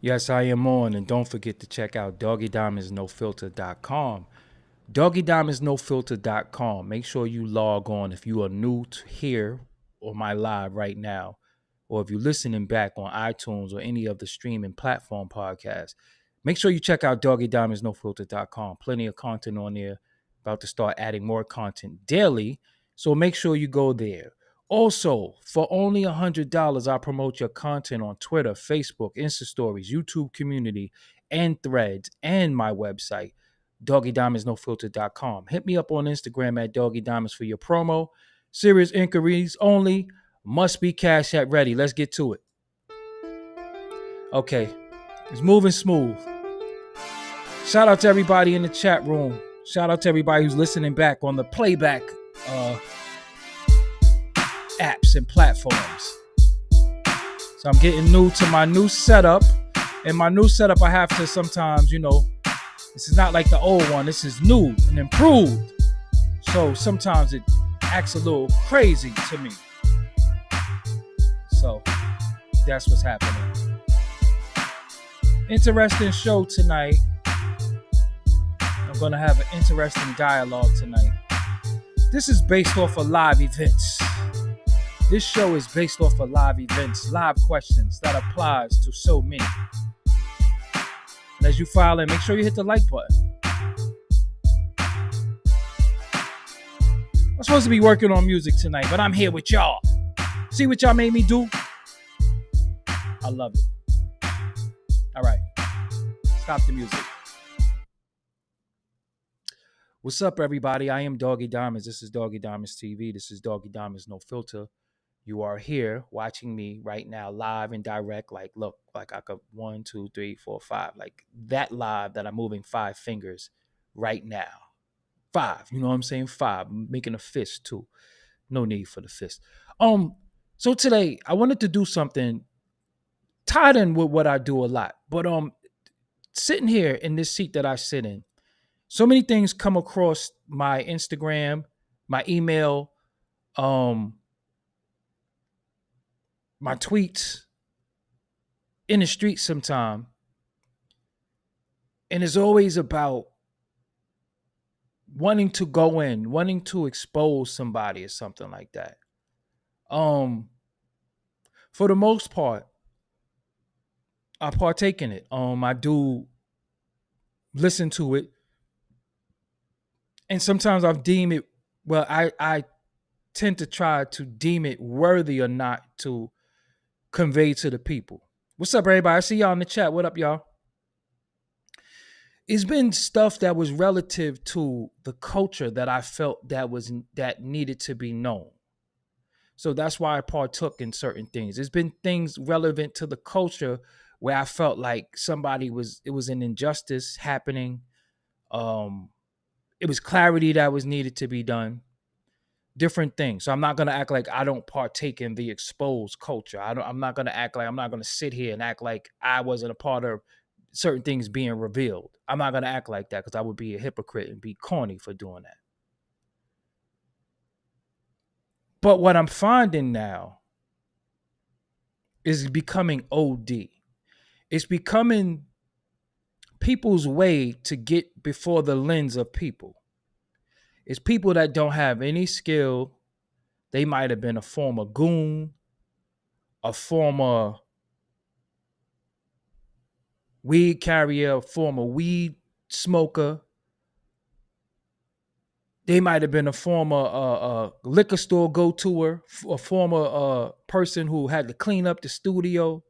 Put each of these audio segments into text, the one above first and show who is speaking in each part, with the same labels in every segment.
Speaker 1: Yes, I am on, and don't forget to check out doggydiamondsnofilter.com. Doggydiamondsnofilter.com. Make sure you log on if you are new to here or my live right now, or if you're listening back on iTunes or any of the streaming platform podcasts. Make sure you check out doggydiamondsnofilter.com. Plenty of content on there. About to start adding more content daily, so make sure you go there. Also, for only $100, I promote your content on Twitter, Facebook, Insta Stories, YouTube community, and threads, and my website, doggydiamondsnofilter.com. Hit me up on Instagram at doggydiamonds for your promo. Serious inquiries only. Must be cash at ready. Let's get to it. Okay, it's moving smooth. Shout out to everybody in the chat room. Shout out to everybody who's listening back on the playback uh, apps and platforms. So I'm getting new to my new setup. And my new setup, I have to sometimes, this is not like the old one. This is new and improved. So sometimes it acts a little crazy to me. So that's what's happening. Interesting show tonight. I'm going to have an interesting dialogue tonight. This is based off of live events. This show is based off of live events, live questions that applies to so many. And as you file in, make sure you hit the like button. I'm supposed to be working on music tonight, but I'm here with y'all. See what y'all made me do? I love it. All right. Stop the music. What's up, everybody? I am Doggie Diamonds. This is Doggie Diamonds TV. This is Doggie Diamonds No Filter. You are here watching me right now, live and direct. Like, look, like I could 1, 2, 3, 4, 5. Like that live that I'm moving 5 fingers right now. 5. You know what I'm saying? 5. I'm making a fist too. No need for the fist. So today I wanted to do something tied in with what I do a lot. But sitting here in this seat that I sit in, so many things come across my Instagram, my email, my tweets, in the street sometime. And it's always about wanting to go in, wanting to expose somebody or something like that. For the most part, I partake in it. I do listen to it. And sometimes I deem it, well, I tend to try to deem it worthy or not to convey to the people. What's up, everybody? I see y'all in the chat. What up, y'all? It's been stuff that was relative to the culture that I felt that needed to be known. So that's why I partook in certain things. It's been things relevant to the culture where I felt like it was an injustice happening. It was clarity that was needed to be done. Different things. So I'm not gonna act like I don't partake in the exposed culture. I'm not gonna act like I'm not gonna sit here and act like I wasn't a part of certain things being revealed. I'm not gonna act like that because I would be a hypocrite and be corny for doing that. But what I'm finding now is becoming OD. It's becoming people's way to get before the lens of people. It's people that don't have any skill. They might have been a former goon, a former weed carrier, a former weed smoker. They might have been a former liquor store go-toer, a former person who had to clean up the studio.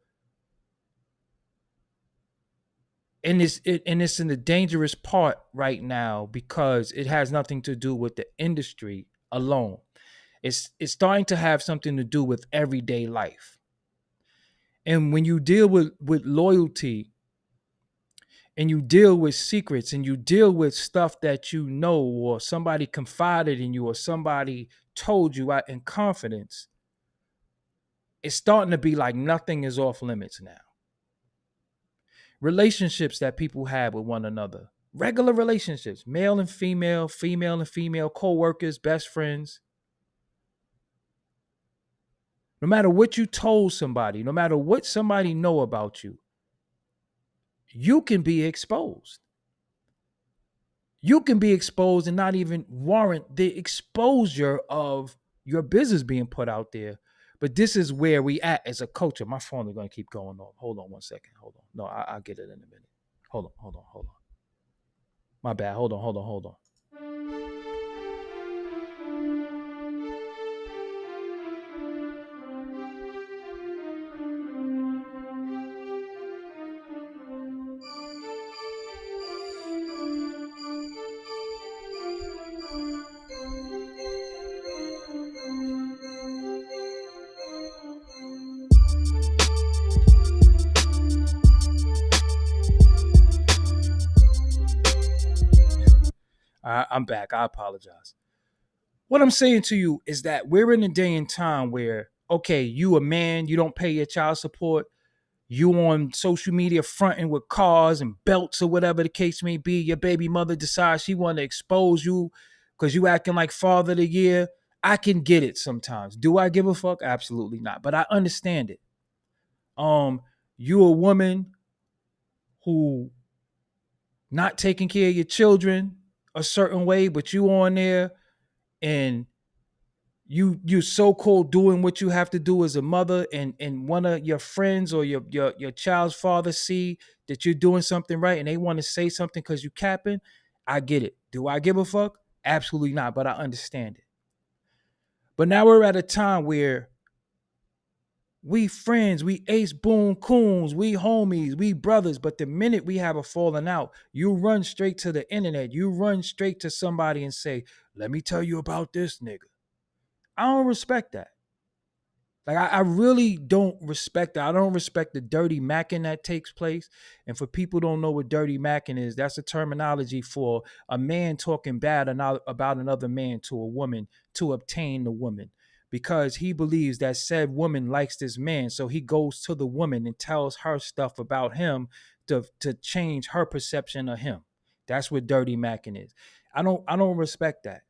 Speaker 1: And it's in the dangerous part right now because it has nothing to do with the industry alone. It's starting to have something to do with everyday life. And when you deal with loyalty and you deal with secrets and you deal with stuff that you know or somebody confided in you or somebody told you out in confidence, it's starting to be like nothing is off limits now. Relationships that people have with one another, regular relationships, male and female, female and female, co-workers, best friends. No matter what you told somebody, no matter what somebody know about you, you can be exposed. You can be exposed and not even warrant the exposure of your business being put out there. But this is where we at as a culture. My phone is going to keep going off. Hold on one second. Hold on. No, I'll get it in a minute. Hold on. My bad. Hold on. I'm back. I apologize. What I'm saying to you is that we're in a day and time where, okay, you a man, you don't pay your child support, you on social media fronting with cars and belts or whatever the case may be. Your baby mother decides she want to expose you because you acting like father of the year. I can get it sometimes. Do I give a fuck? Absolutely not. But I understand it. Um, you a woman who not taking care of your children a certain way, but you on there and you so called doing what you have to do as a mother, and one of your friends or your child's father see that you're doing something right and they want to say something because you capping. I get it. Do I give a fuck? Absolutely not, but I understand it. But now we're at a time where we friends, we ace boon coons, we homies, we brothers, but the minute we have a falling out, you run straight to the internet, you run straight to somebody and say, let me tell you about this nigga. I don't respect that. Like I really don't respect that. I don't respect the dirty macking that takes place. And for people who don't know what dirty macking is, that's a terminology for a man talking bad about another man to a woman to obtain the woman. Because he believes that said woman likes this man. So he goes to the woman and tells her stuff about him to change her perception of him. That's what dirty macking is. I don't respect that.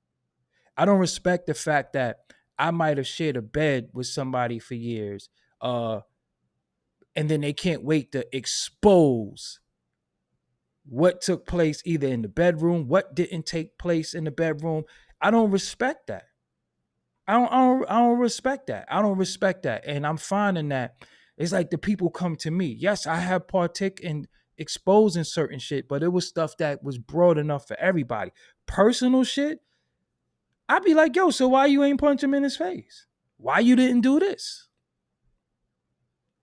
Speaker 1: I don't respect the fact that I might have shared a bed with somebody for years, uh, and then they can't wait to expose what took place either in the bedroom, what didn't take place in the bedroom. I don't respect that. I don't respect that. I don't respect that. And I'm finding that it's like the people come to me. Yes, I have partook in exposing certain shit, but it was stuff that was broad enough for everybody. Personal shit, I'd be like, yo, so why you ain't punch him in his face? Why you didn't do this?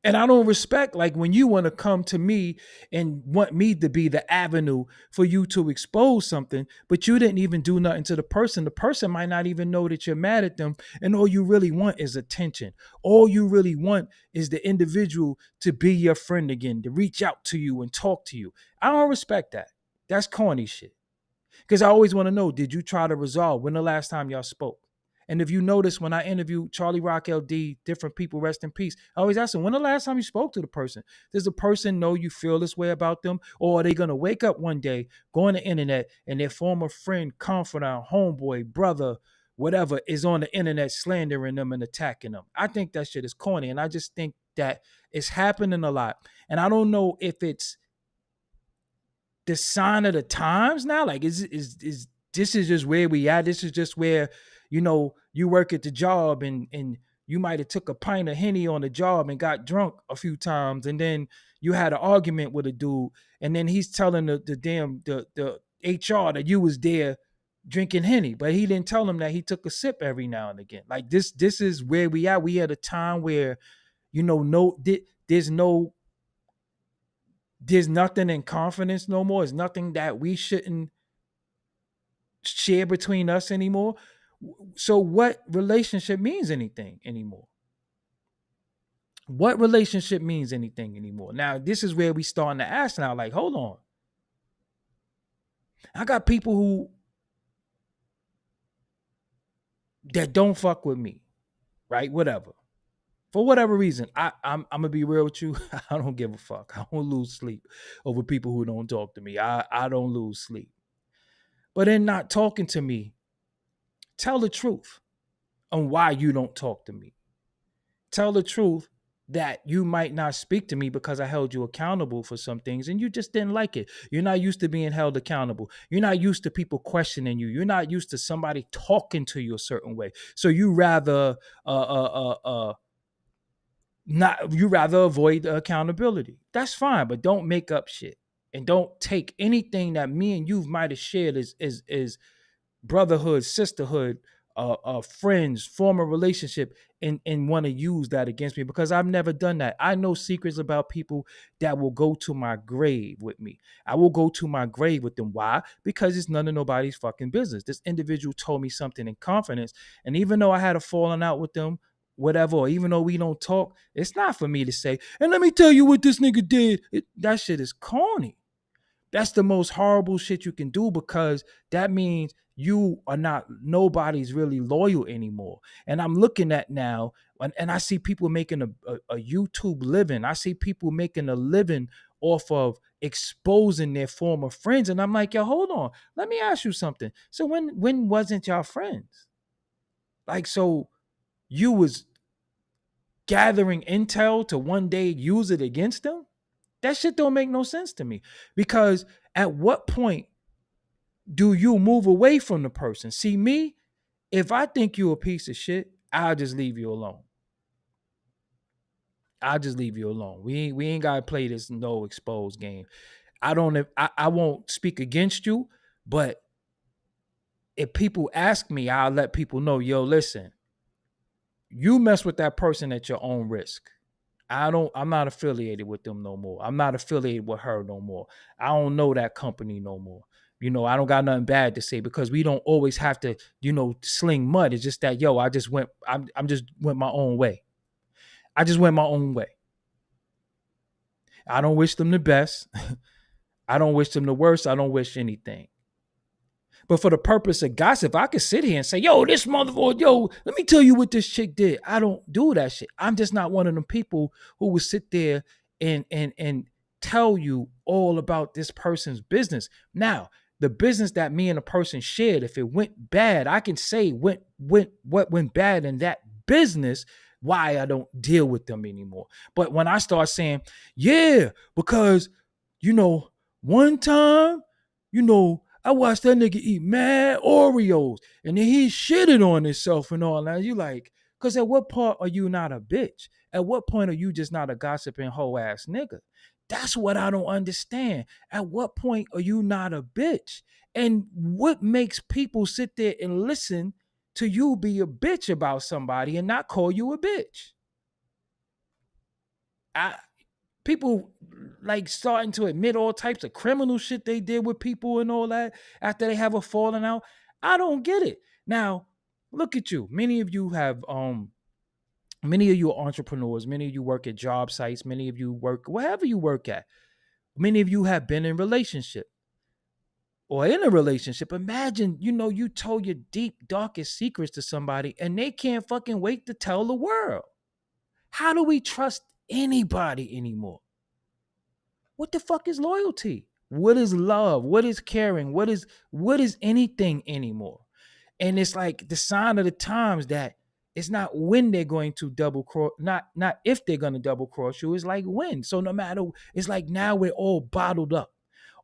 Speaker 1: And I don't respect like when you want to come to me and want me to be the avenue for you to expose something, but you didn't even do nothing to the person. The person might not even know that you're mad at them. And all you really want is attention. All you really want is the individual to be your friend again, to reach out to you and talk to you. I don't respect that. That's corny shit. Because I always want to know, did you try to resolve when the last time y'all spoke? And if you notice, when I interview Charlie Rock LD, different people, rest in peace, I always ask them, when the last time you spoke to the person? Does the person know you feel this way about them? Or are they going to wake up one day, go on the internet, and their former friend, confidant, homeboy, brother, whatever, is on the internet slandering them and attacking them? I think that shit is corny. And I just think that it's happening a lot. And I don't know if it's the sign of the times now. Like, is this is just where we at? This is just where, you work at the job and you might have took a pint of Henny on the job and got drunk a few times, and then you had an argument with a dude, and then he's telling the HR that you was there drinking Henny, but he didn't tell him that he took a sip every now and again. Like this is where we at. We at a time where, there's nothing in confidence no more. It's nothing that we shouldn't share between us anymore. So what relationship means anything anymore? What relationship means anything anymore? Now, this is where we starting to ask now, like, hold on. I got people who that don't fuck with me, right? Whatever. For whatever reason, I'm gonna be real with you. I don't give a fuck. I don't lose sleep over people who don't talk to me. I don't lose sleep. But in not talking to me, tell the truth on why you don't talk to me. Tell the truth that you might not speak to me because I held you accountable for some things and you just didn't like it. You're not used to being held accountable. You're not used to people questioning you. You're not used to somebody talking to you a certain way. So you rather not you rather avoid the accountability. That's fine, but don't make up shit. And don't take anything that me and you might have shared as brotherhood, sisterhood, friends, form a relationship, and want to use that against me because I've never done that. I know secrets about people that will go to my grave with me. I will go to my grave with them. Why? Because it's none of nobody's fucking business. This individual told me something in confidence, and even though I had a falling out with them, whatever, or even though we don't talk, it's not for me to say, and let me tell you what this nigga did. That shit is corny. That's the most horrible shit you can do because that means you are not, nobody's really loyal anymore. And I'm looking at now, and I see people making a YouTube living. I see people making a living off of exposing their former friends. And I'm like, yo, hold on. Let me ask you something. So when wasn't y'all friends? Like, so you was gathering intel to one day use it against them? That shit don't make no sense to me. Because at what point do you move away from the person? See, me, if I think you a piece of shit, I'll just leave you alone. I'll just leave you alone. We ain't gotta play this no exposed game. I won't speak against you, but if people ask me, I'll let people know, yo, listen, you mess with that person at your own risk. I'm not affiliated with them no more. I'm not affiliated with her no more. I don't know that company no more. I don't got nothing bad to say because we don't always have to, sling mud. It's just that, yo, I'm just went my own way. I just went my own way. I don't wish them the best. I don't wish them the worst. I don't wish anything. But for the purpose of gossip, I could sit here and say, yo, this motherfucker, yo, let me tell you what this chick did. I don't do that shit. I'm just not one of them people who would sit there and tell you all about this person's business. Now, the business that me and a person shared, if it went bad, I can say what went bad in that business, why I don't deal with them anymore. But when I start saying, yeah, because, you know, one time, I watched that nigga eat mad Oreos and then he shitted on himself and all that. You like, because at what point are you not a bitch? At what point are you just not a gossiping hoe ass nigga? That's what I don't understand. At what point are you not a bitch? And what makes people sit there and listen to you be a bitch about somebody and not call you a bitch? I People like starting to admit all types of criminal shit they did with people and all that after they have a falling out. I don't get it. Now, look at you. Many of you are entrepreneurs, many of you work at job sites, many of you work wherever you work at. Many of you have been in relationship or in a relationship. Imagine, you told your deep, darkest secrets to somebody and they can't fucking wait to tell the world. How do we trust anybody anymore? What the fuck is loyalty? What is love? What is caring? What is anything anymore? And it's like the sign of the times that it's not when they're going to double cross, not if they're going to double cross you. It's like when. So no matter, it's like now we're all bottled up.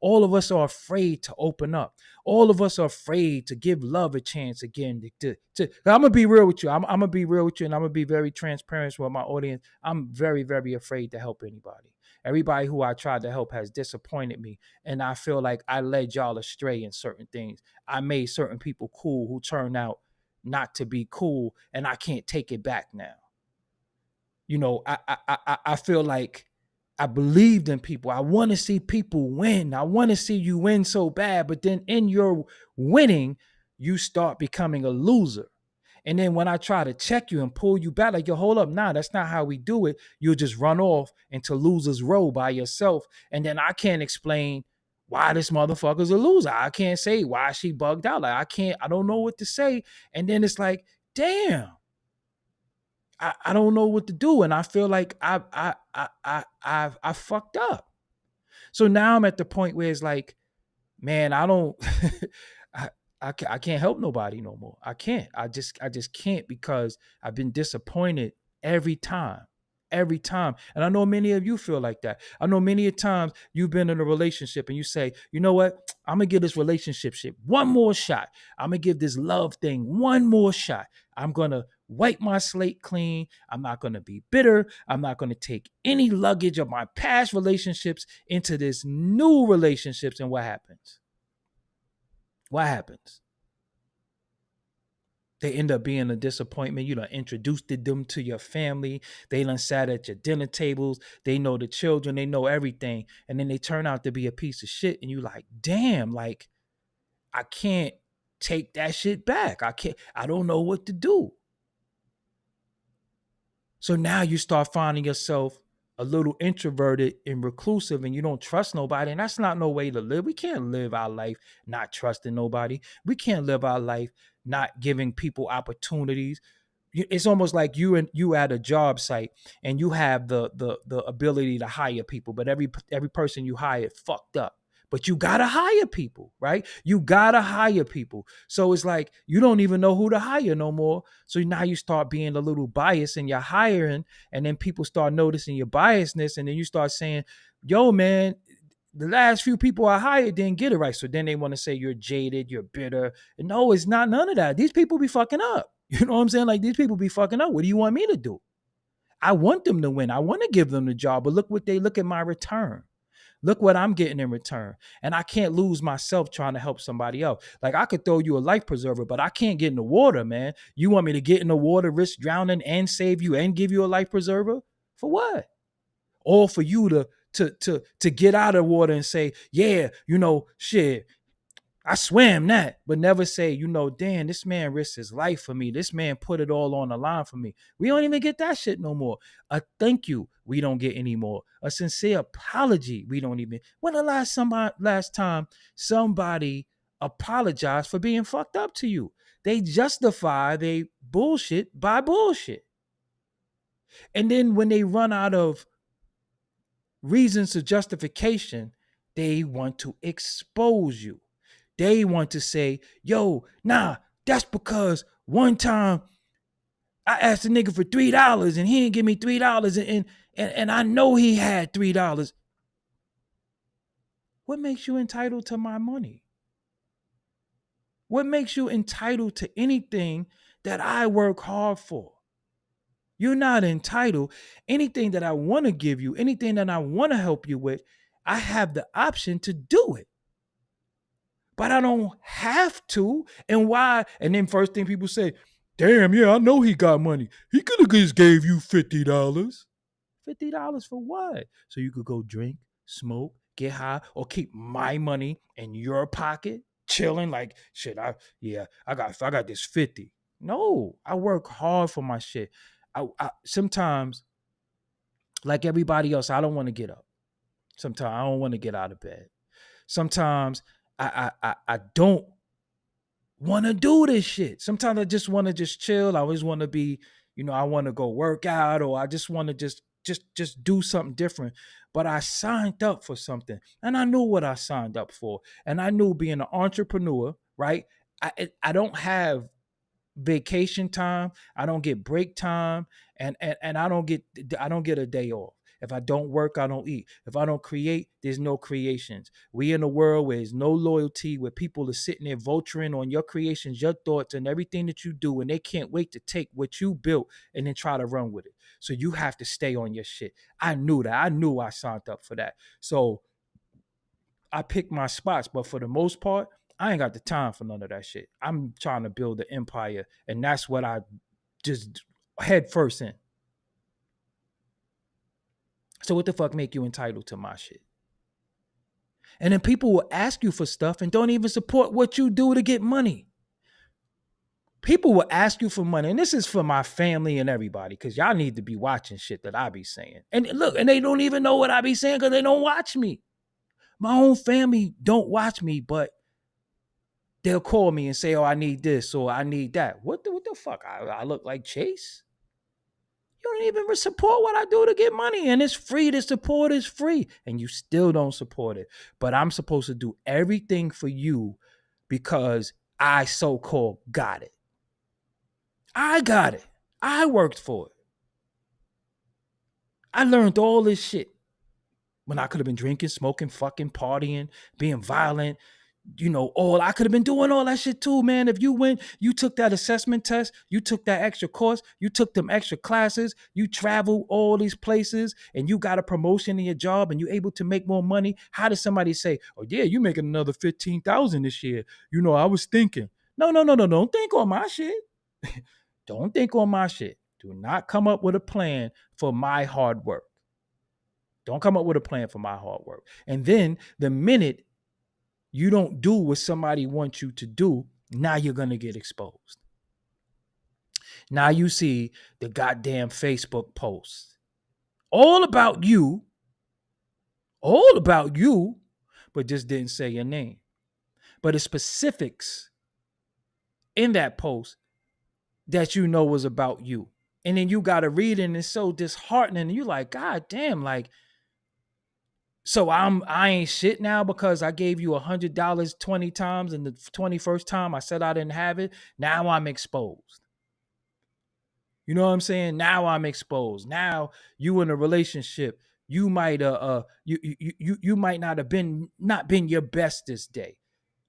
Speaker 1: All of us are afraid to open up. All of us are afraid to give love a chance again. I'm gonna be real with you. I'm gonna be real with you, and I'm gonna be very transparent with my audience. I'm very, very afraid to help anybody. Everybody who I tried to help has disappointed me, and I feel like I led y'all astray in certain things. I made certain people cool who turned out not to be cool, and I can't take it back now. I feel like I believed in people. I want to see people win. I want to see you win so bad. But then in your winning, you start becoming a loser. And then when I try to check you and pull you back, like, yo, hold up. Nah, that's not how we do it. You'll just run off into loser's row by yourself. And then I can't explain why this motherfucker's a loser. I can't say why she bugged out. Like, I don't know what to say. And then it's like, damn. I don't know what to do, and I feel like I fucked up. So now I'm at the point where it's like, man, I don't, I can't help nobody no more. I can't. I just can't because I've been disappointed every time. every time. And I know many of you feel like that. I know many a times you've been in a relationship and you say, you know what? I'm going to give this relationship shit one more shot. I'm going to give this love thing one more shot. I'm going to wipe my slate clean. I'm not going to be bitter. I'm not going to take any luggage of my past relationships into this new relationships. And what happens? What happens? They end up being a disappointment. You done introduced them to your family. They done sat at your dinner tables. They know the children. They know everything. And then they turn out to be a piece of shit. And you like, damn, like, I can't take that shit back. I don't know what to do. So now you start finding yourself a little introverted and reclusive and you don't trust nobody. And that's not no way to live. We can't live our life not trusting nobody. We can't live our life not giving people opportunities. It's almost like you at a job site and you have the ability to hire people, but every person you hire fucked up. But you gotta hire people, right? You gotta hire people. So it's like you don't even know who to hire no more. So now you start being a little biased in your hiring, and then people start noticing your biasness, and then you start saying, "Yo, man, the last few people I hired didn't get it right." So then they want to say you're jaded, you're bitter. And no, it's not none of that. These people be fucking up. You know what I'm saying? Like these people be fucking up. What do you want me to do? I want them to win. I want to give them the job, but look at my return. Look what I'm getting in return. And I can't lose myself trying to help somebody else. Like I could throw you a life preserver, but I can't get in the water, man. You want me to get in the water, risk drowning and save you and give you a life preserver? For what? All for you to get out of the water and say, yeah, shit, I swam that, but never say, damn, this man risked his life for me. This man put it all on the line for me. We don't even get that shit no more. A thank you, we don't get anymore. A sincere apology, we don't even. When the last time somebody apologized for being fucked up to you? They justify they bullshit by bullshit. And then when they run out of reasons of justification, they want to expose you. They want to say, yo, nah, that's because one time I asked a nigga for $3 and he didn't give me $3 and I know he had $3. What makes you entitled to my money? What makes you entitled to anything that I work hard for? You're not entitled. Anything that I want to give you, anything that I want to help you with, I have the option to do it. But I don't have to. And why? And then first thing people say, damn, yeah, I know he got money. He could have just gave you $50. $50 for what? So you could go drink, smoke, get high, or keep my money in your pocket, chilling like, shit, I got this 50. No, I work hard for my shit. I sometimes, like everybody else, I don't want to get up. Sometimes I don't want to get out of bed. Sometimes I don't want to do this shit. Sometimes I just want to just chill. I always want to be, I want to go work out, or I just want to just do something different. But I signed up for something, and I knew what I signed up for, and I knew being an entrepreneur, right? I don't have vacation time. I don't get break time, and I don't get a day off. If I don't work, I don't eat. If I don't create, there's no creations. We in a world where there's no loyalty, where people are sitting there vulturing on your creations, your thoughts, and everything that you do, and they can't wait to take what you built and then try to run with it. So you have to stay on your shit. I knew that. I knew I signed up for that. So I picked my spots, but for the most part, I ain't got the time for none of that shit. I'm trying to build an empire, and that's what I just head first in. So what the fuck make you entitled to my shit? And then people will ask you for stuff and don't even support what you do to get money. People will ask you for money, and this is for my family and everybody, because y'all need to be watching shit that I be saying. And look, and they don't even know what I be saying because they don't watch me. My own family don't watch me, but they'll call me and say, oh, I need this or I need that. What the fuck? I look like Chase? You don't even support what I do to get money, and it's free. The support is free, and you still don't support it. But I'm supposed to do everything for you because I so-called got it. I got it. I worked for it. I learned all this shit when I could have been drinking, smoking, fucking, partying, being violent. All I could have been doing all that shit too, man. If you went, you took that assessment test, you took that extra course, you took them extra classes, you travel all these places, and you got a promotion in your job, and you able to make more money. How does somebody say, "Oh yeah, you making another 15,000 this year"? I was thinking. No, no, no, no, don't think on my shit. Don't think on my shit. Do not come up with a plan for my hard work. Don't come up with a plan for my hard work. And then the minute you don't do what somebody wants you to do, now you're going to get exposed. Now you see the goddamn Facebook posts all about you, but just didn't say your name. But the specifics in that post that was about you. And then you got to read it and it's so disheartening. And you're like, God damn, like, so I ain't shit now because I gave you $100 20 times and the 21st time I said I didn't have it. Now I'm exposed. You know what I'm saying? Now I'm exposed. Now you in a relationship, you might you might not been your best this day.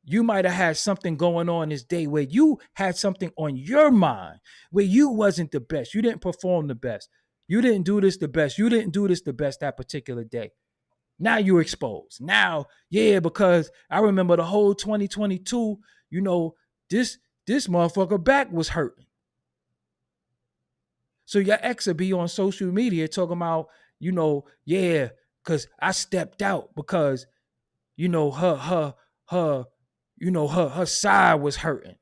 Speaker 1: You might have had something going on this day where you had something on your mind where you wasn't the best. You didn't perform the best. You didn't do this the best. You didn't do this the best that particular day. Now you're exposed. Now, yeah, because I remember the whole 2022, this motherfucker back was hurting. So your ex will be on social media talking about, yeah, because I stepped out because, her side was hurting.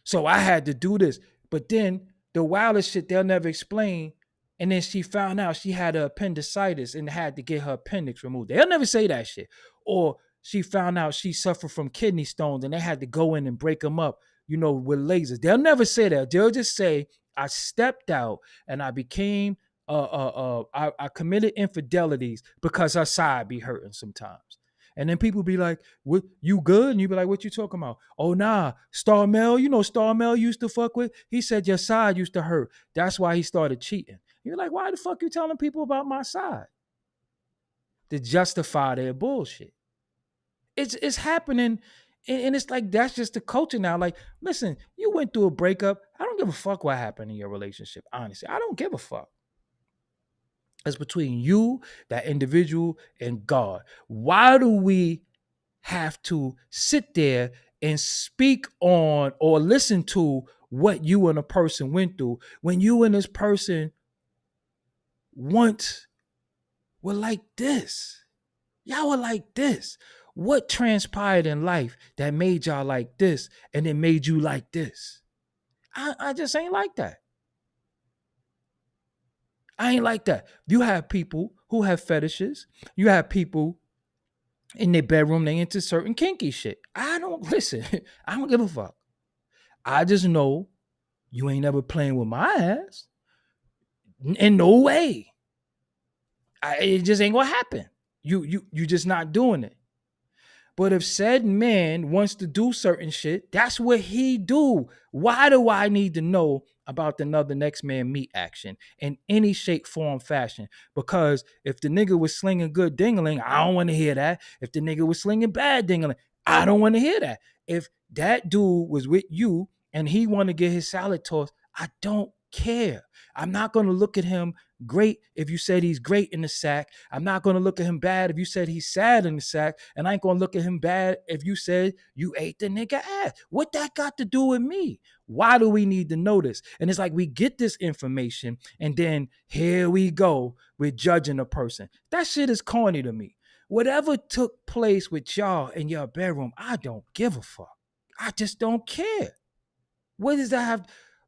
Speaker 1: So I had to do this. But then the wildest shit they'll never explain. And then she found out she had appendicitis and had to get her appendix removed. They'll never say that shit. Or she found out she suffered from kidney stones and they had to go in and break them up, with lasers. They'll never say that. They'll just say, I stepped out and I became, I committed infidelities because her side be hurting sometimes. And then people be like, "What, you good?" And you be like, "What you talking about?" "Oh nah, Star Mel, Star Mel used to fuck with. He said your side used to hurt. That's why he started cheating." You're like, "Why the fuck you telling people about my side?" To justify their bullshit. It's happening, and it's like that's just the culture now. Like, listen, you went through a breakup. I don't give a fuck what happened in your relationship. Honestly, I don't give a fuck. It's between you, that individual, and God. Why do we have to sit there and speak on or listen to what you and a person went through when you and this person once were like this? Y'all were like this. What transpired in life that made y'all like this and it made you like this? I just ain't like that. I ain't like that. You have people who have fetishes. You have people in their bedroom, they into certain kinky shit. I don't listen. I don't give a fuck. I just know you ain't ever playing with my ass. In no way. It just ain't gonna happen. You just not doing it. But if said man wants to do certain shit, that's what he do. Why do I need to know about another next man meat action in any shape, form, fashion? Because if the nigga was slinging good dingling, I don't want to hear that. If the nigga was slinging bad dingling, I don't want to hear that. If that dude was with you and he want to get his salad tossed, I don't care. I'm not going to look at him great if you said he's great in the sack. I'm not going to look at him bad if you said he's sad in the sack. And I ain't going to look at him bad if you said you ate the nigga ass. What that got to do with me? Why do we need to know this? And it's like we get this information and then here we go with judging a person. That shit is corny to me. Whatever took place with y'all in your bedroom, I don't give a fuck. I just don't care. What does that have?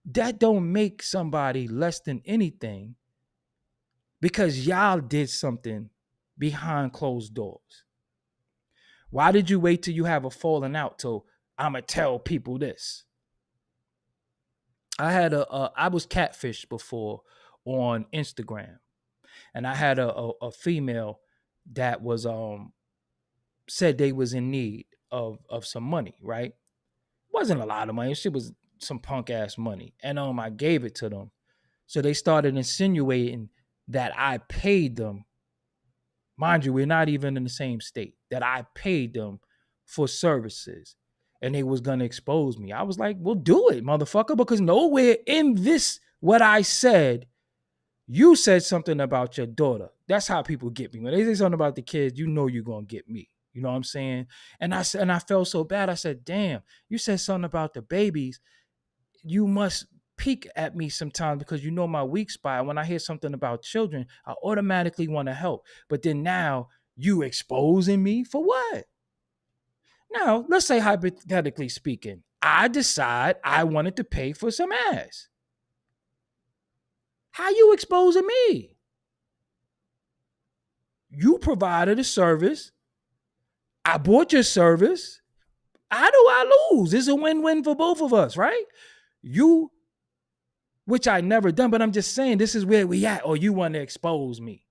Speaker 1: That don't make somebody less than anything because y'all did something behind closed doors. Why did you wait till you have a falling out till I'ma tell people this? I was catfished before on Instagram, and I had a female that was said they was in need of some money, right? Wasn't a lot of money. Shit was some punk ass money, and I gave it to them. So they started insinuating that I paid them. Mind you, we're not even in the same state. That I paid them for services and they was gonna expose me. I was like, well, do it, motherfucker, because nowhere in this what I said, you said something about your daughter. That's how people get me. When they say something about the kids, you know you're gonna get me. You know what I'm saying? And I said, and I felt so bad. I said, damn, you said something about the babies. You must peek at me sometimes because you know my weak spot. When I hear something about children, I automatically want to help. But then now you exposing me for what? Now, let's say hypothetically speaking, I decide I wanted to pay for some ass. How you exposing me? You provided a service. I bought your service. How do I lose? It's a win-win for both of us, right? You, which I never done, but I'm just saying this is where we at, or you want to expose me.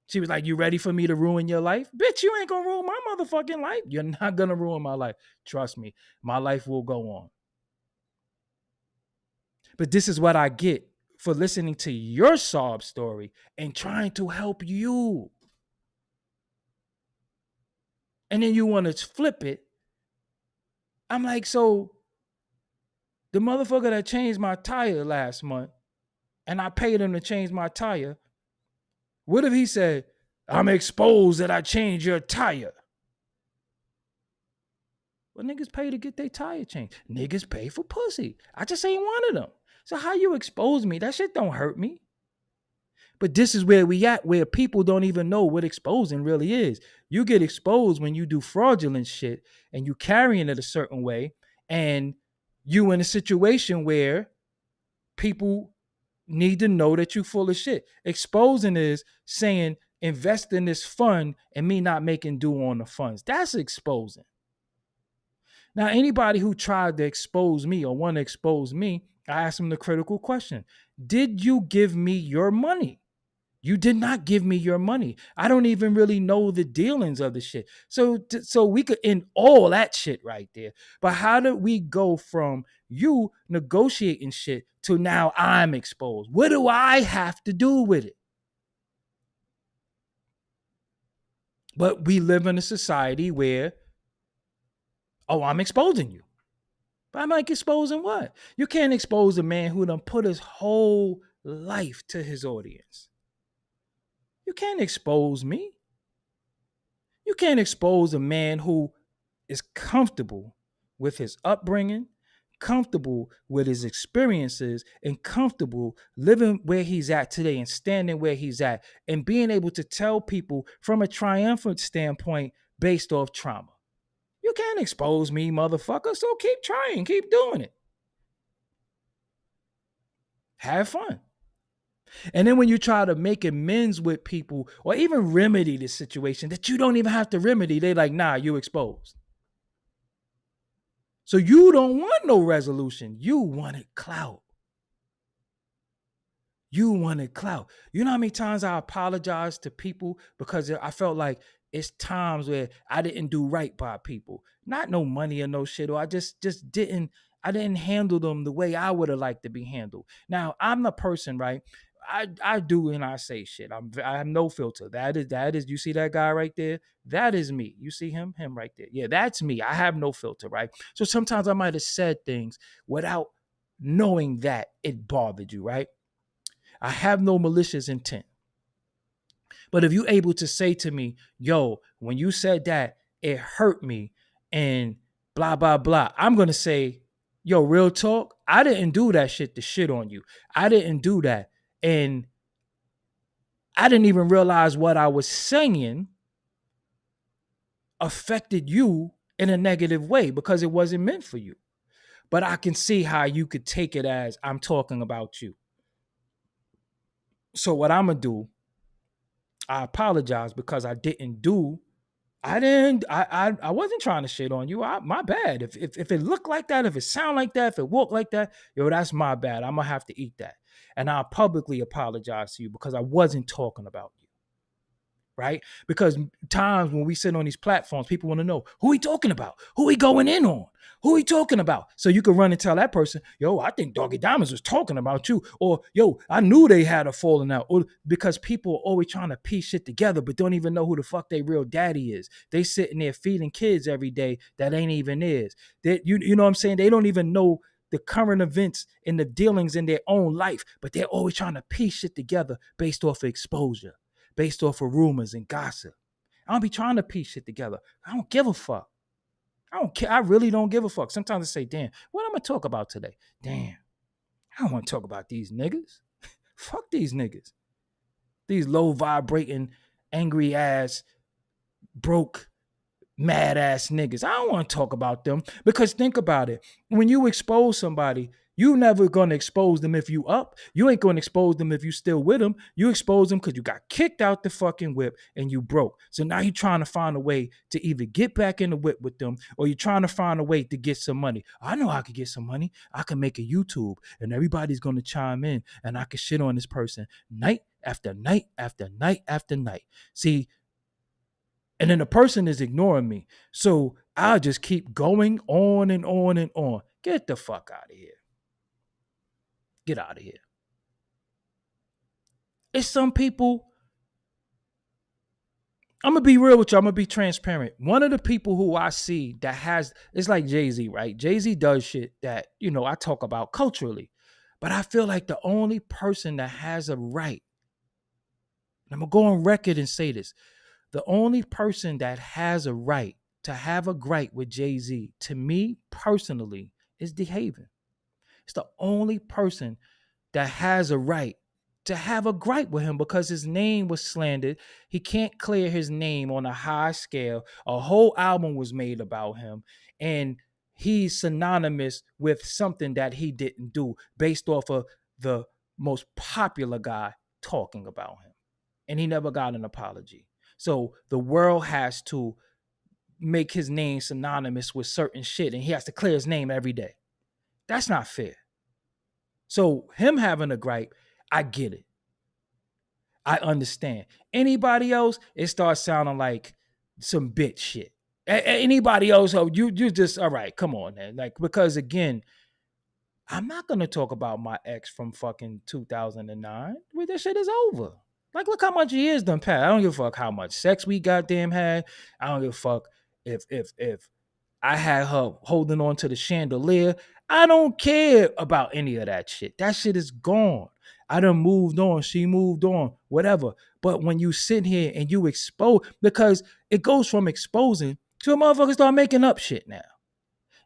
Speaker 1: She was like, you ready for me to ruin your life? Bitch, you ain't gonna ruin my motherfucking life. You're not gonna ruin my life. Trust me, my life will go on. But this is what I get for listening to your sob story and trying to help you. And then you want to flip it. I'm like, so the motherfucker that changed my tire last month and I paid him to change my tire, what if he said, I'm exposed that I changed your tire? Well, niggas pay to get their tire changed. Niggas pay for pussy. I just ain't one of them. So how you expose me? That shit don't hurt me. But this is where we at, where people don't even know what exposing really is. You get exposed when you do fraudulent shit and you carrying it a certain way, and you in a situation where people need to know that you full of shit. Exposing is saying invest in this fund and me not making due on the funds. That's exposing. Now, anybody who tried to expose me or want to expose me, I ask them the critical question. Did you give me your money? You did not give me your money. I don't even really know the dealings of the shit. So we could end all that shit right there. But how did we go from you negotiating shit to now I'm exposed? What do I have to do with it? But we live in a society where, oh, I'm exposing you. But I'm like, exposing what? You can't expose a man who done put his whole life to his audience. You can't expose me. You can't expose a man who is comfortable with his upbringing, comfortable with his experiences, and comfortable living where he's at today and standing where he's at and being able to tell people from a triumphant standpoint based off trauma. You can't expose me, motherfucker. So keep trying, keep doing it. Have fun. And then when you try to make amends with people or even remedy the situation that you don't even have to remedy, they like, nah, you exposed. So you don't want no resolution. You wanted clout. You wanted clout. You know how many times I apologize to people because I felt like it's times where I didn't do right by people. Not no money or no shit, or I just didn't handle them the way I would have liked to be handled. Now, I'm the person, right? I do and I say shit. I have no filter. That is you see that guy right there? That is me. You see him right there. Yeah, that's me. I have no filter, right? So sometimes I might have said things without knowing that it bothered you, right? I have no malicious intent. But if you're able to say to me, yo, when you said that, it hurt me and blah, blah, blah, I'm going to say, yo, real talk, I didn't do that shit to shit on you. I didn't do that. And I didn't even realize what I was saying affected you in a negative way because it wasn't meant for you. But I can see how you could take it as I'm talking about you. So what I'm going to do, I apologize because I wasn't trying to shit on you. My bad. If it looked like that, if it sound like that, if it walked like that, yo, that's my bad. I'm gonna have to eat that. And I'll publicly apologize to you because I wasn't talking about you. right? Because times when we sit on these platforms, people want to know who he talking about, who he going in on, who he talking about. So you can run and tell that person, yo, I think Doggie Diamonds was talking about you, or yo, I knew they had a falling out, or because people are always trying to piece shit together, but don't even know who the fuck their real daddy is. They sitting there feeding kids every day that ain't even theirs. You know what I'm saying? They don't even know the current events and the dealings in their own life, but they're always trying to piece shit together based off of exposure, based off of rumors and gossip. I don't be trying to piece shit together. I don't give a fuck. I don't care. I really don't give a fuck. Sometimes I say, damn, what am I gonna talk about today? Damn, I don't want to talk about these niggas. Fuck these niggas. These low vibrating, angry ass, broke, mad ass niggas. I don't want to talk about them because think about it. When you expose somebody, you never gonna expose them if you up. You ain't gonna expose them if you still with them. You expose them because you got kicked out the fucking whip and you broke. So now you're trying to find a way to either get back in the whip with them or you're trying to find a way to get some money. I know I could get some money. I can make a YouTube and everybody's gonna chime in and I can shit on this person night after night after night after night. See, and then the person is ignoring me. So I'll just keep going on and on and on. Get the fuck out of here. Get out of here. It's some people, I'm going to be real with you. I'm going to be transparent. One of the people who I see that has, it's like Jay-Z, right? Jay-Z does shit that, I talk about culturally. But I feel like the only person that has a right, I'm going to go on record and say this, the only person that has a right to have a gripe with Jay-Z, to me personally, is DeHaven. It's the only person that has a right to have a gripe with him because his name was slandered. He can't clear his name on a high scale. A whole album was made about him, and he's synonymous with something that he didn't do based off of the most popular guy talking about him. And he never got an apology. So the world has to make his name synonymous with certain shit, and he has to clear his name every day. That's not fair. So him having a gripe, I get it. I understand. Anybody else, it starts sounding like some bitch shit. Anybody else, you just, all right, come on, man. Like, because again, I'm not going to talk about my ex from fucking 2009. Well, that shit is over. Like, look how much years done passed. I don't give a fuck how much sex we goddamn had. I don't give a fuck if I had her holding on to the chandelier. I don't care about any of that shit. That shit is gone. I done moved on. She moved on. Whatever. But when you sit here and you expose, because it goes from exposing to a motherfucker start making up shit now.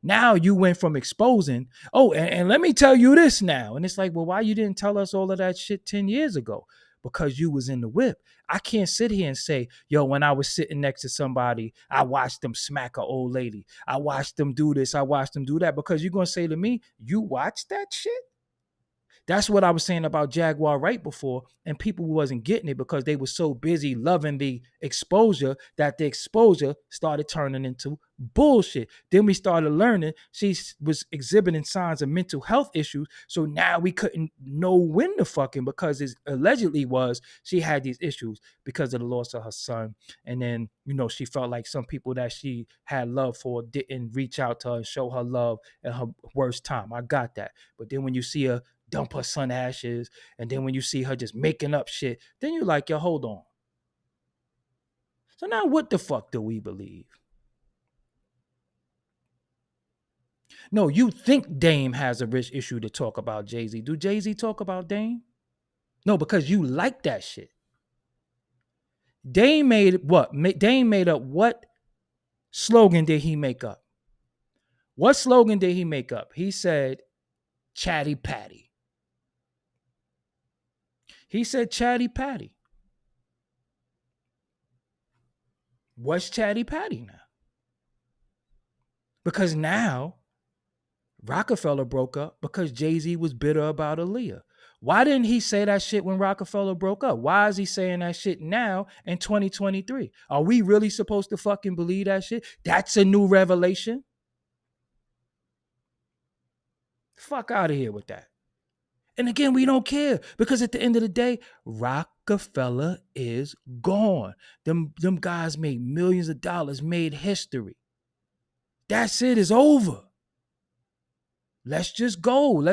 Speaker 1: Now you went from exposing, and let me tell you this now. And it's like, well, why you didn't tell us all of that shit 10 years ago? Because you was in the whip. I can't sit here and say, yo, when I was sitting next to somebody, I watched them smack an old lady. I watched them do this. I watched them do that. Because you're going to say to me, you watched that shit? That's what I was saying about Jaguar right before, and people wasn't getting it because they were so busy loving the exposure that the exposure started turning into bullshit. Then we started learning she was exhibiting signs of mental health issues, so now we couldn't know when to fucking, because it allegedly was she had these issues because of the loss of her son, and then she felt like some people that she had love for didn't reach out to her and show her love at her worst time. I got that, but then when you see her dump her son ashes, and then when you see her just making up shit, then you're like, yo, hold on. So now what the fuck do we believe? No, you think Dame has a rich issue to talk about Jay-Z. Do Jay-Z talk about Dame? No, because you like that shit. Dame made what? Dame made up what slogan did he make up? What slogan did he make up? He said, Chatty Patty. He said Chatty Patty. What's Chatty Patty now? Because now Rockefeller broke up because Jay-Z was bitter about Aaliyah. Why didn't he say that shit when Rockefeller broke up? Why is he saying that shit now in 2023? Are we really supposed to fucking believe that shit? That's a new revelation? Fuck out of here with that. And again, we don't care because at the end of the day, Rockefeller is gone. Them guys made millions of dollars, made history. That's it. It's over. Let's just go.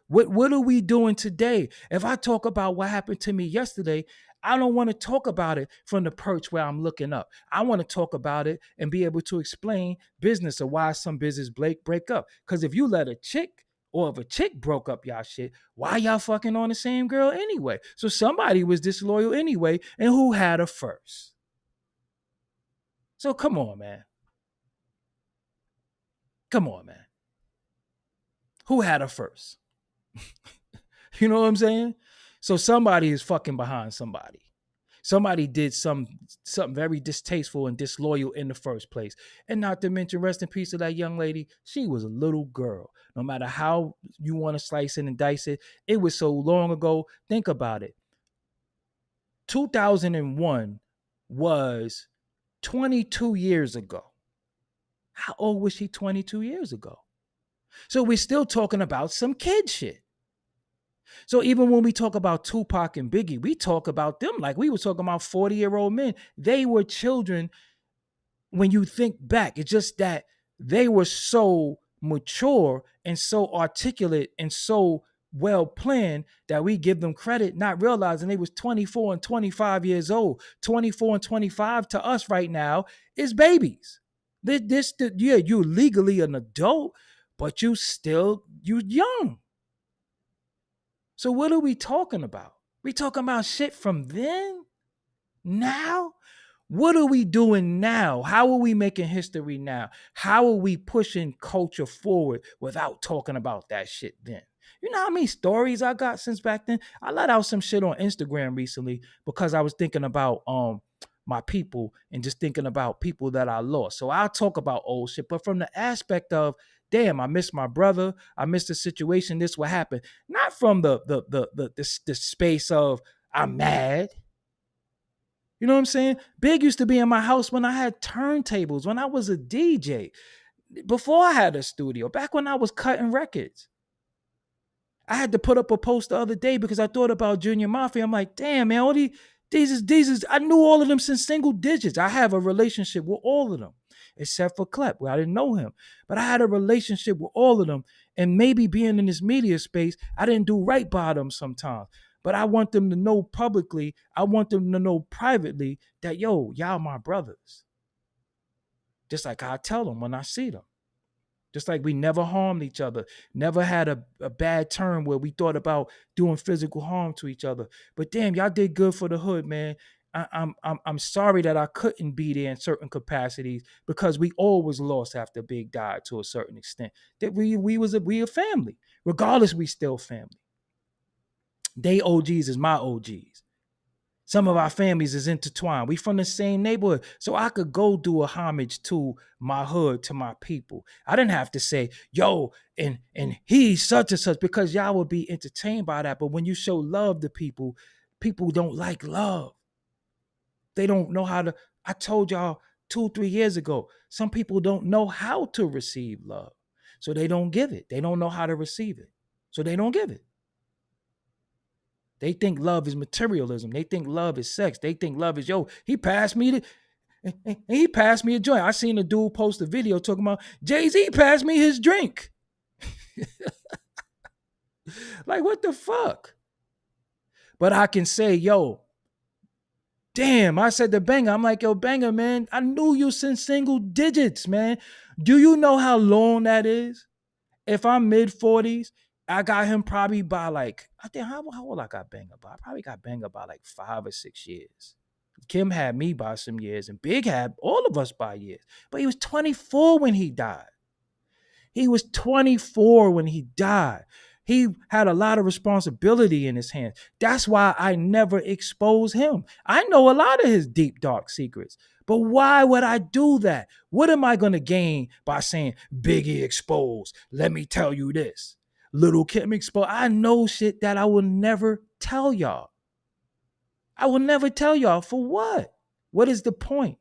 Speaker 1: What are we doing today? If I talk about what happened to me yesterday, I don't want to talk about it from the perch where I'm looking up. I want to talk about it and be able to explain business or why some business break up. Because if you let a chick or if a chick broke up y'all shit, why y'all fucking on the same girl anyway? So somebody was disloyal anyway, and who had her first? So come on, man. Come on, man. Who had her first? You know what I'm saying? So somebody is fucking behind somebody. Somebody did something very distasteful and disloyal in the first place. And not to mention, rest in peace to that young lady. She was a little girl. No matter how you want to slice it and dice it, it was so long ago. Think about it. 2001 was 22 years ago. How old was she 22 years ago? So we're still talking about some kid shit. So even when we talk about Tupac and Biggie, we talk about them like we were talking about 40-year-old men. They were children when you think back. It's just that they were so mature and so articulate and so well planned that we give them credit, not realizing they was 24 and 25 years old. 24 and 25 to us right now is babies. You're legally an adult, but you young. So what are we talking about? We talking about shit from then? Now? What are we doing now? How are we making history now? How are we pushing culture forward without talking about that shit then? You know how many stories I got since back then? I let out some shit on Instagram recently because I was thinking about my people and just thinking about people that I lost. So I'll talk about old shit, but from the aspect of, damn, I miss my brother. I miss the situation. This will happen. Not from the space of I'm mad. You know what I'm saying? Big used to be in my house when I had turntables, when I was a DJ, before I had a studio, back when I was cutting records. I had to put up a post the other day because I thought about Junior Mafia. I'm like, damn, man, all these I knew all of them since single digits. I have a relationship with all of them, except for Clep, where I didn't know him. But I had a relationship with all of them. And maybe being in this media space, I didn't do right by them sometimes. But I want them to know publicly, I want them to know privately that, yo, y'all my brothers. Just like I tell them when I see them. Just like we never harmed each other, never had a bad turn where we thought about doing physical harm to each other. But damn, y'all did good for the hood, man. I'm sorry that I couldn't be there in certain capacities because we always lost after Big died to a certain extent. That we a family. Regardless, we still family. They OGs is my OGs. Some of our families is intertwined. We from the same neighborhood. So I could go do a homage to my hood, to my people. I didn't have to say, yo, and he's such and such, because y'all would be entertained by that. But when you show love to people, people don't like love. They don't know how to. I told y'all 2-3 years ago, some people don't know how to receive love. So they don't give it. They don't know how to receive it. So they don't give it. They think love is materialism. They think love is sex. They think love is, yo, he passed me a joint. I seen a dude post a video talking about Jay-Z passed me his drink. Like, what the fuck? But I can say, yo, damn, I said to Banger, I'm like, yo, Banger, man, I knew you since single digits, man. Do you know how long that is? If I'm mid-40s, I got him probably by like, I think, how old I got Banger by? I probably got Banger by like 5 or 6 years. Kim had me by some years, and Big had all of us by years. But he was 24 when he died. He was 24 when he died. He had a lot of responsibility in his hands. That's why I never expose him. I know a lot of his deep, dark secrets. But why would I do that? What am I going to gain by saying Biggie exposed? Let me tell you this. Little Kim exposed. I know shit that I will never tell y'all. I will never tell y'all. For what? What is the point?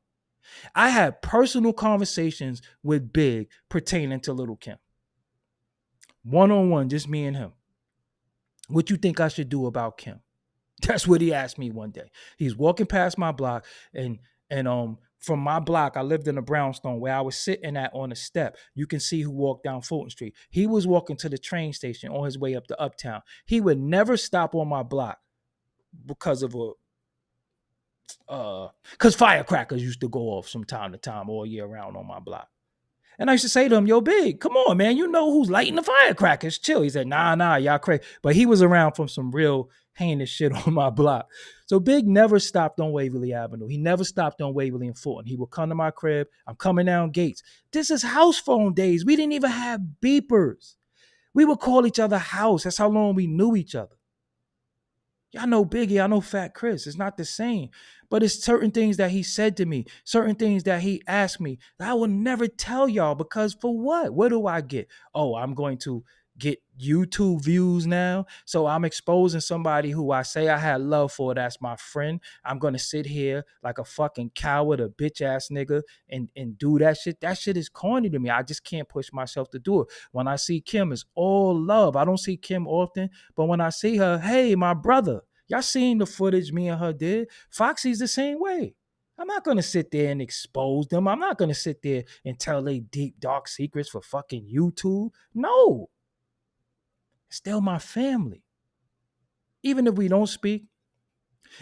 Speaker 1: I had personal conversations with Big pertaining to Little Kim. One-on-one, just me and him. What you think I should do about Kim? That's what he asked me one day. He's walking past my block, and from my block, I lived in a brownstone where I was sitting at on a step. You can see who walked down Fulton Street. He was walking to the train station on his way up to Uptown. He would never stop on my block because of a because firecrackers used to go off from time to time all year round on my block. And I used to say to him, yo, Big, come on, man. You know who's lighting the firecrackers. Chill. He said, nah, y'all crazy. But he was around from some real heinous shit on my block. So Big never stopped on Waverly Avenue. He never stopped on Waverly and Fulton. He would come to my crib. I'm coming down Gates. This is house phone days. We didn't even have beepers. We would call each other house. That's how long we knew each other. Y'all know Biggie, I know Fat Chris. It's not the same. But it's certain things that he said to me, certain things that he asked me that I will never tell y'all because for what? What do I get? Oh, I'm going to get YouTube views now. So I'm exposing somebody who I say I had love for. That's my friend. I'm going to sit here like a fucking coward, a bitch ass nigga and do that shit. That shit is corny to me. I just can't push myself to do it. When I see Kim, it's all love. I don't see Kim often, but when I see her, hey, my brother, y'all seen the footage me and her did? Foxy's the same way. I'm not going to sit there and expose them. I'm not going to sit there and tell they deep, dark secrets for fucking YouTube. No. It's still my family. Even if we don't speak,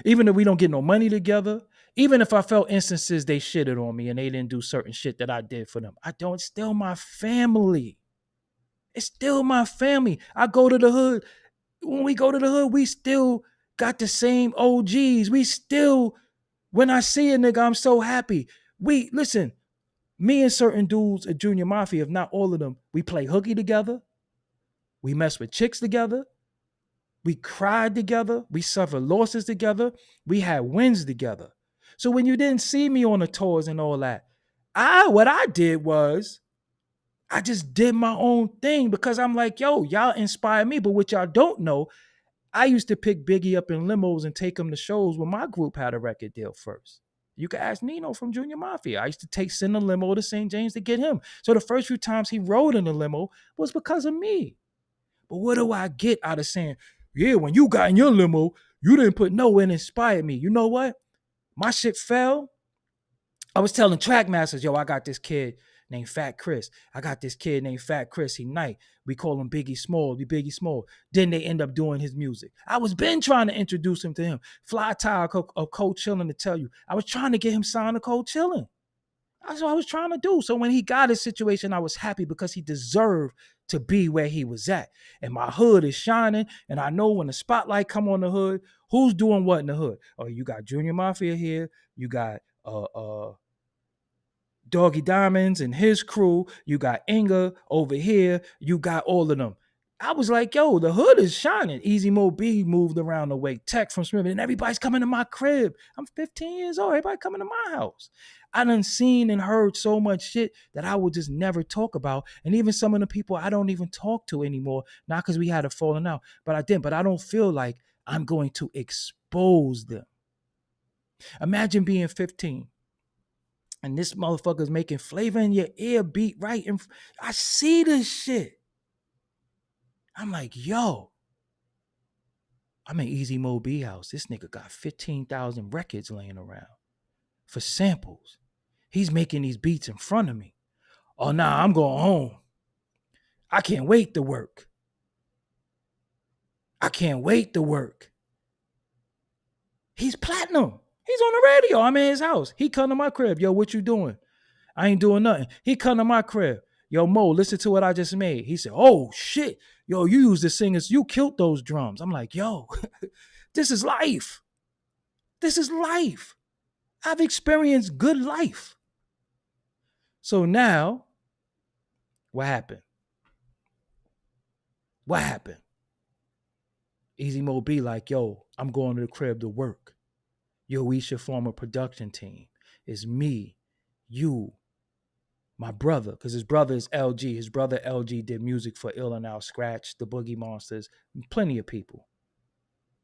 Speaker 1: even if we don't get no money together, even if I felt instances they shitted on me and they didn't do certain shit that I did for them, I don't, it's still my family. It's still my family. I go to the hood. When we go to the hood, we still got the same OGs. We still, when I see a nigga, I'm so happy. Listen, me and certain dudes at Junior Mafia, if not all of them, we play hooky together. We mess with chicks together. We cried together. We suffered losses together. We had wins together. So when you didn't see me on the tours and all that, what I did was I just did my own thing because I'm like, yo, y'all inspire me. But what y'all don't know, I used to pick Biggie up in limos and take him to shows when my group had a record deal first. You can ask Nino from Junior Mafia. I used to send a limo to St. James to get him. So the first few times he rode in a limo was because of me. But what do I get out of saying, yeah, when you got in your limo, you didn't put no in inspired me. You know what? My shit fell. I was telling track masters, yo, I got this kid named Fat Chris. I got this kid named Fat Chris. He night. We call him Biggie Small. Be Biggie Small. Then they end up doing his music. I was been trying to introduce him to him. Fly Tie of Cold Chillin' to tell you. I was trying to get him signed to Cold Chillin'. That's what I was trying to do. So when he got his situation, I was happy because he deserved to be where he was at. And my hood is shining. And I know when the spotlight come on the hood, who's doing what in the hood? Oh, you got Junior Mafia here. You got Doggie Diamonds and his crew. You got Inga over here. You got all of them. I was like, yo, the hood is shining. Easy Mo B moved around the way. Tech from Smith, and everybody's coming to my crib. I'm 15 years old. Everybody coming to my house. I done seen and heard so much shit that I would just never talk about. And even some of the people I don't even talk to anymore, not because we had a falling out, but I didn't. But I don't feel like I'm going to expose them. Imagine being 15 and this motherfucker's making flavor in your ear beat right. And I see this shit. I'm like, yo, I'm in Easy Mo B house. This nigga got 15,000 records laying around for samples. He's making these beats in front of me. Oh, nah, I'm going home. I can't wait to work. I can't wait to work. He's platinum. He's on the radio. I'm in his house. He come to my crib. Yo, what you doing? I ain't doing nothing. He come to my crib. Yo, Mo, listen to what I just made. He said, oh, shit. Yo, you used the singers. You killed those drums. I'm like, yo, this is life. This is life. I've experienced good life. So now, what happened? What happened? Easy Mo be like, yo, I'm going to the crib to work. Yo, we should form a production team. It's me, you, my brother, because his brother is LG. His brother LG did music for Ill and Out, Scratch, the Boogie Monsters, plenty of people.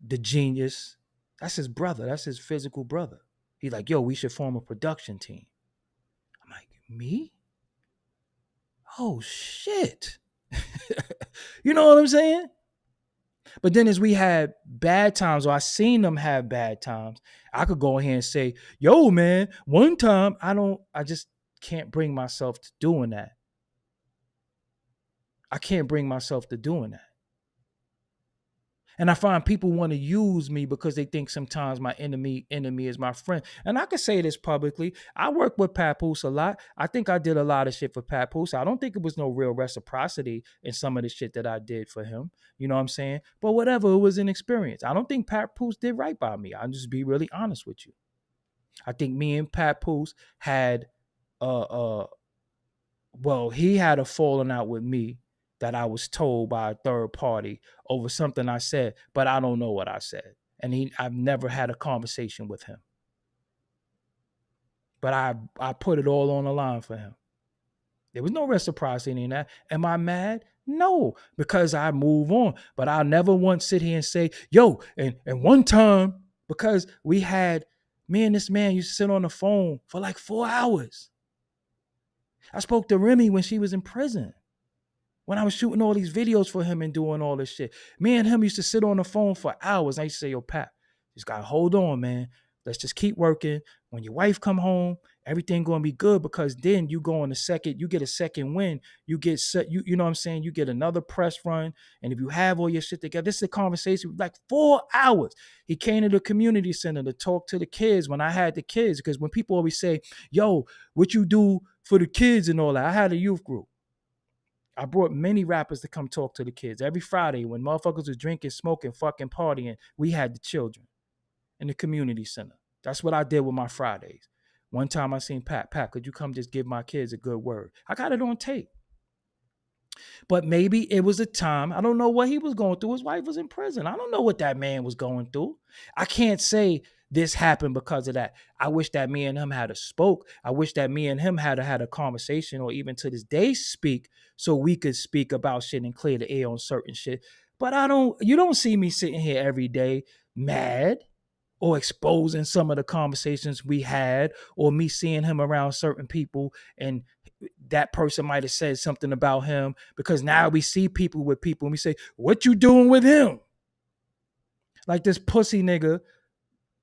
Speaker 1: The Genius, that's his brother. That's his physical brother. He's like, yo, we should form a production team. I'm like, me? Oh, shit. You know what I'm saying? But then as we had bad times, or I seen them have bad times, I could go ahead and say, yo, man, one time I just can't bring myself to doing that. I can't bring myself to doing that. And I find people want to use me because they think sometimes my enemy is my friend. And I can say this publicly. I work with Papoose a lot. I think I did a lot of shit for Papoose. I don't think it was no real reciprocity in some of the shit that I did for him. You know what I'm saying? But whatever, it was an experience. I don't think Papoose did right by me. I'll just be really honest with you. I think me and Papoose had well, he had a falling out with me that I was told by a third party over something I said, but I don't know what I said. And I've never had a conversation with him. But I put it all on the line for him. There was no reciprocity in that. Am I mad? No, because I move on. But I'll never once sit here and say, yo, and one time, because me and this man used to sit on the phone for like 4 hours. I spoke to Remy when she was in prison. When I was shooting all these videos for him and doing all this shit. Me and him used to sit on the phone for hours. I used to say, yo, Pat, just gotta hold on, man. Let's just keep working. When your wife come home, everything gonna be good, because then you go on you get a second win. You get you know what I'm saying? You get another press run. And if you have all your shit together, this is a conversation like 4 hours. He came to the community center to talk to the kids when I had the kids. Because when people always say, yo, what you do for the kids and all that, I had a youth group. I brought many rappers to come talk to the kids. Every Friday when motherfuckers was drinking, smoking, fucking partying, we had the children in the community center. That's what I did with my Fridays. One time I seen Pat, could you come just give my kids a good word? I got it on tape. But maybe it was a time, I don't know what he was going through. His wife was in prison. I don't know what that man was going through. I can't say this happened because of that. I wish that me and him had a spoke. I wish that me and him had a conversation, or even to this day speak, so we could speak about shit and clear the air on certain shit. But you don't see me sitting here every day mad or exposing some of the conversations we had, or me seeing him around certain people and that person might have said something about him, because now we see people with people and we say, what you doing with him? Like this pussy nigga,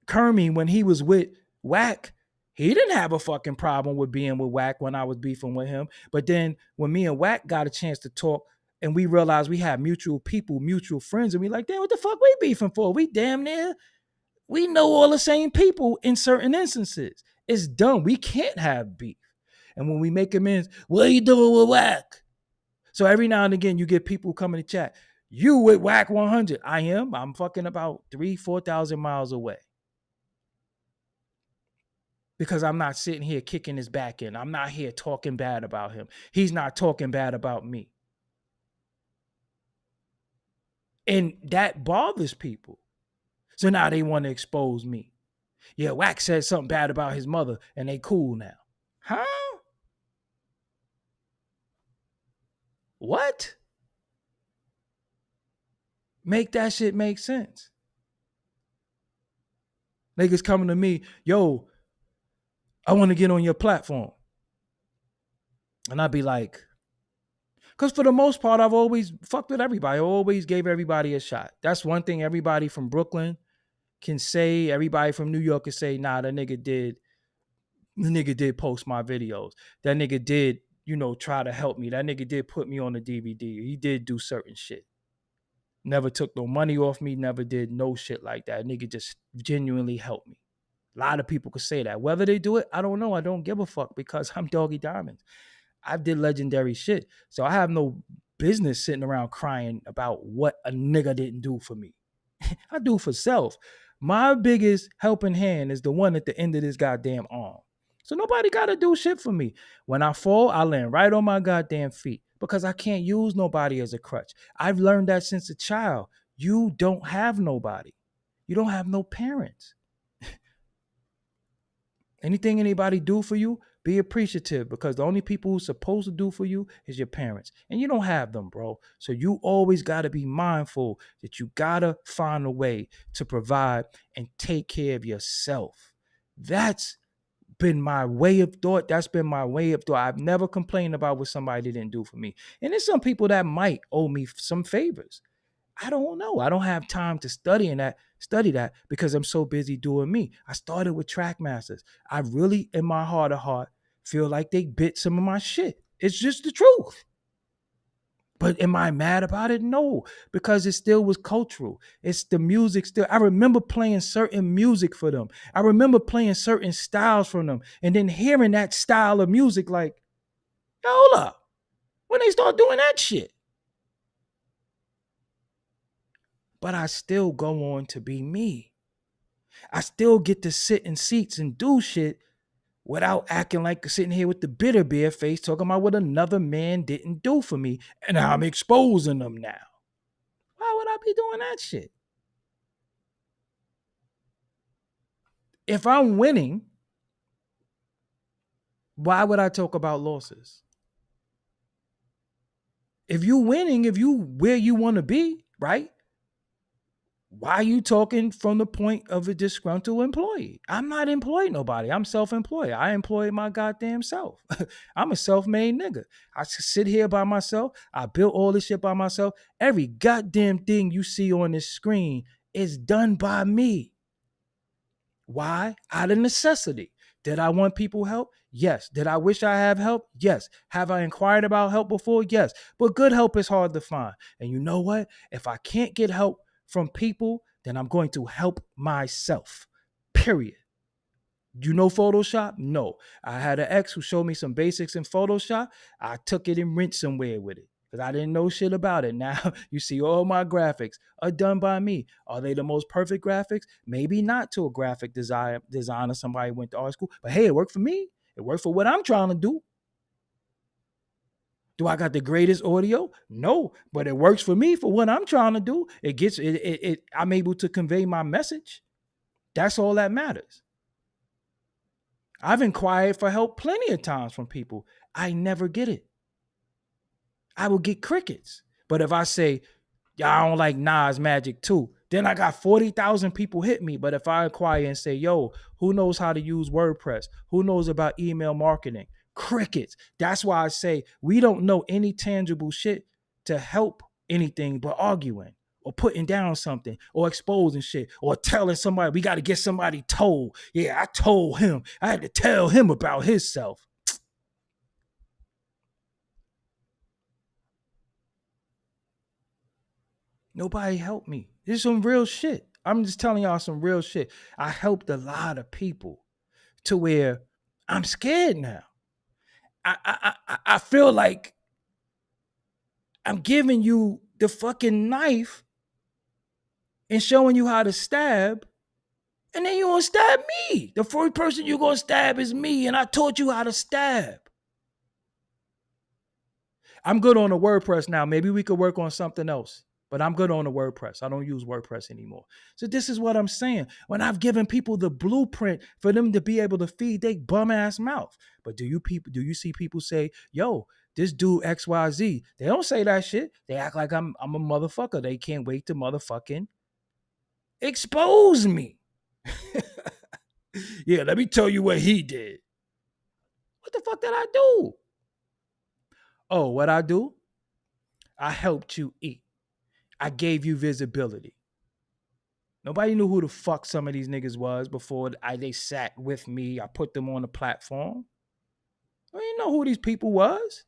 Speaker 1: Kermie, when he was with Wack, he didn't have a fucking problem with being with Wack when I was beefing with him. But then when me and Wack got a chance to talk and we realized we had mutual people, mutual friends, and we like, damn, what the fuck we beefing for? We damn near, we know all the same people in certain instances. It's dumb. We can't have beef. And when we make amends, what are you doing with Wack? So every now and again, you get people coming to chat. You with Wack 100. I am. I'm fucking about 4,000 miles away. Because I'm not sitting here kicking his back in. I'm not here talking bad about him. He's not talking bad about me. And that bothers people. So now they want to expose me. Yeah, Wack said something bad about his mother and they cool now. Huh? What? Make that shit make sense. Niggas coming to me, yo, I want to get on your platform. And I'd be like, because for the most part, I've always fucked with everybody. I always gave everybody a shot. That's one thing everybody from Brooklyn can say. Everybody from New York can say, nah, the nigga did post my videos. That nigga did, try to help me. That nigga did put me on the DVD. He did do certain shit. Never took no money off me. Never did no shit like that. Nigga just genuinely helped me. A lot of people could say that. Whether they do it, I don't know. I don't give a fuck, because I'm Doggie Diamonds. I did legendary shit. So I have no business sitting around crying about what a nigga didn't do for me. I do for self. My biggest helping hand is the one at the end of this goddamn arm. So nobody got to do shit for me. When I fall, I land right on my goddamn feet, because I can't use nobody as a crutch. I've learned that since a child. You don't have nobody. You don't have no parents. Anything anybody do for you, be appreciative, because the only people who's supposed to do for you is your parents. And you don't have them, bro. So you always got to be mindful that you got to find a way to provide and take care of yourself. That's been my way of thought. That's been my way of thought. I've never complained about what somebody didn't do for me. And there's some people that might owe me some favors. I don't know. I don't have time to study that because I'm so busy doing me. I started with track masters. I really, in my heart of heart, feel like they bit some of my shit. It's just the truth. But am I mad about it? No, because it still was cultural. It's the music still. I remember playing certain music for them. I remember playing certain styles from them, and then hearing that style of music, like, hold up, when they start doing that shit. But I still go on to be me. I still get to sit in seats and do shit without acting like sitting here with the bitter beer face talking about what another man didn't do for me, and I'm exposing them now. Why would I be doing that shit? If I'm winning, why would I talk about losses? If you winning, if you where you want to be, right? Why are you talking from the point of a disgruntled employee? I'm not employing nobody. I'm self-employed. I employ my goddamn self. I'm a self-made nigga. I sit here by myself. I built all this shit by myself. Every goddamn thing you see on this screen is done by me. Why? Out of necessity. Did I want people help? Yes. Did I wish I have help? Yes. Have I inquired about help before? Yes. But good help is hard to find. And you know what? If I can't get help from people, then I'm going to help myself. Period. You know Photoshop? No. I had an ex who showed me some basics in Photoshop. I took it and went somewhere with it because I didn't know shit about it. Now you see all my graphics are done by me. Are they the most perfect graphics? Maybe not to a graphic designer, somebody who went to art school. But hey, it worked for me. It worked for what I'm trying to do. Do I got the greatest audio? No, but it works for me for what I'm trying to do. I'm able to convey my message. That's all that matters. I've inquired for help plenty of times from people. I never get it. I will get crickets. But if I say, yeah, I don't like Nas Magic too, then I got 40,000 people hit me. But if I inquire and say, yo, who knows how to use WordPress? Who knows about email marketing? Crickets. That's why I say we don't know any tangible shit to help anything but arguing or putting down something or exposing shit or telling somebody we got to get somebody told. Yeah, I told him. I had to tell him about himself. Nobody helped me. This is some real shit. I'm just telling y'all some real shit. I helped a lot of people to where I'm scared now. I feel like I'm giving you the fucking knife and showing you how to stab, and then you gonna stab me. The first person you gonna stab is me, and I taught you how to stab. I'm good on the WordPress now. Maybe we could work on something else. But I'm good on the WordPress. I don't use WordPress anymore. So this is what I'm saying. When I've given people the blueprint for them to be able to feed their bum ass mouth. But do you see people say, yo, this dude XYZ? They don't say that shit. They act like I'm a motherfucker. They can't wait to motherfucking expose me. Yeah, let me tell you what he did. What the fuck did I do? Oh, what I do? I helped you eat. I gave you visibility. Nobody knew who the fuck some of these niggas was before they sat with me. I put them on the platform. I didn't know who these people was.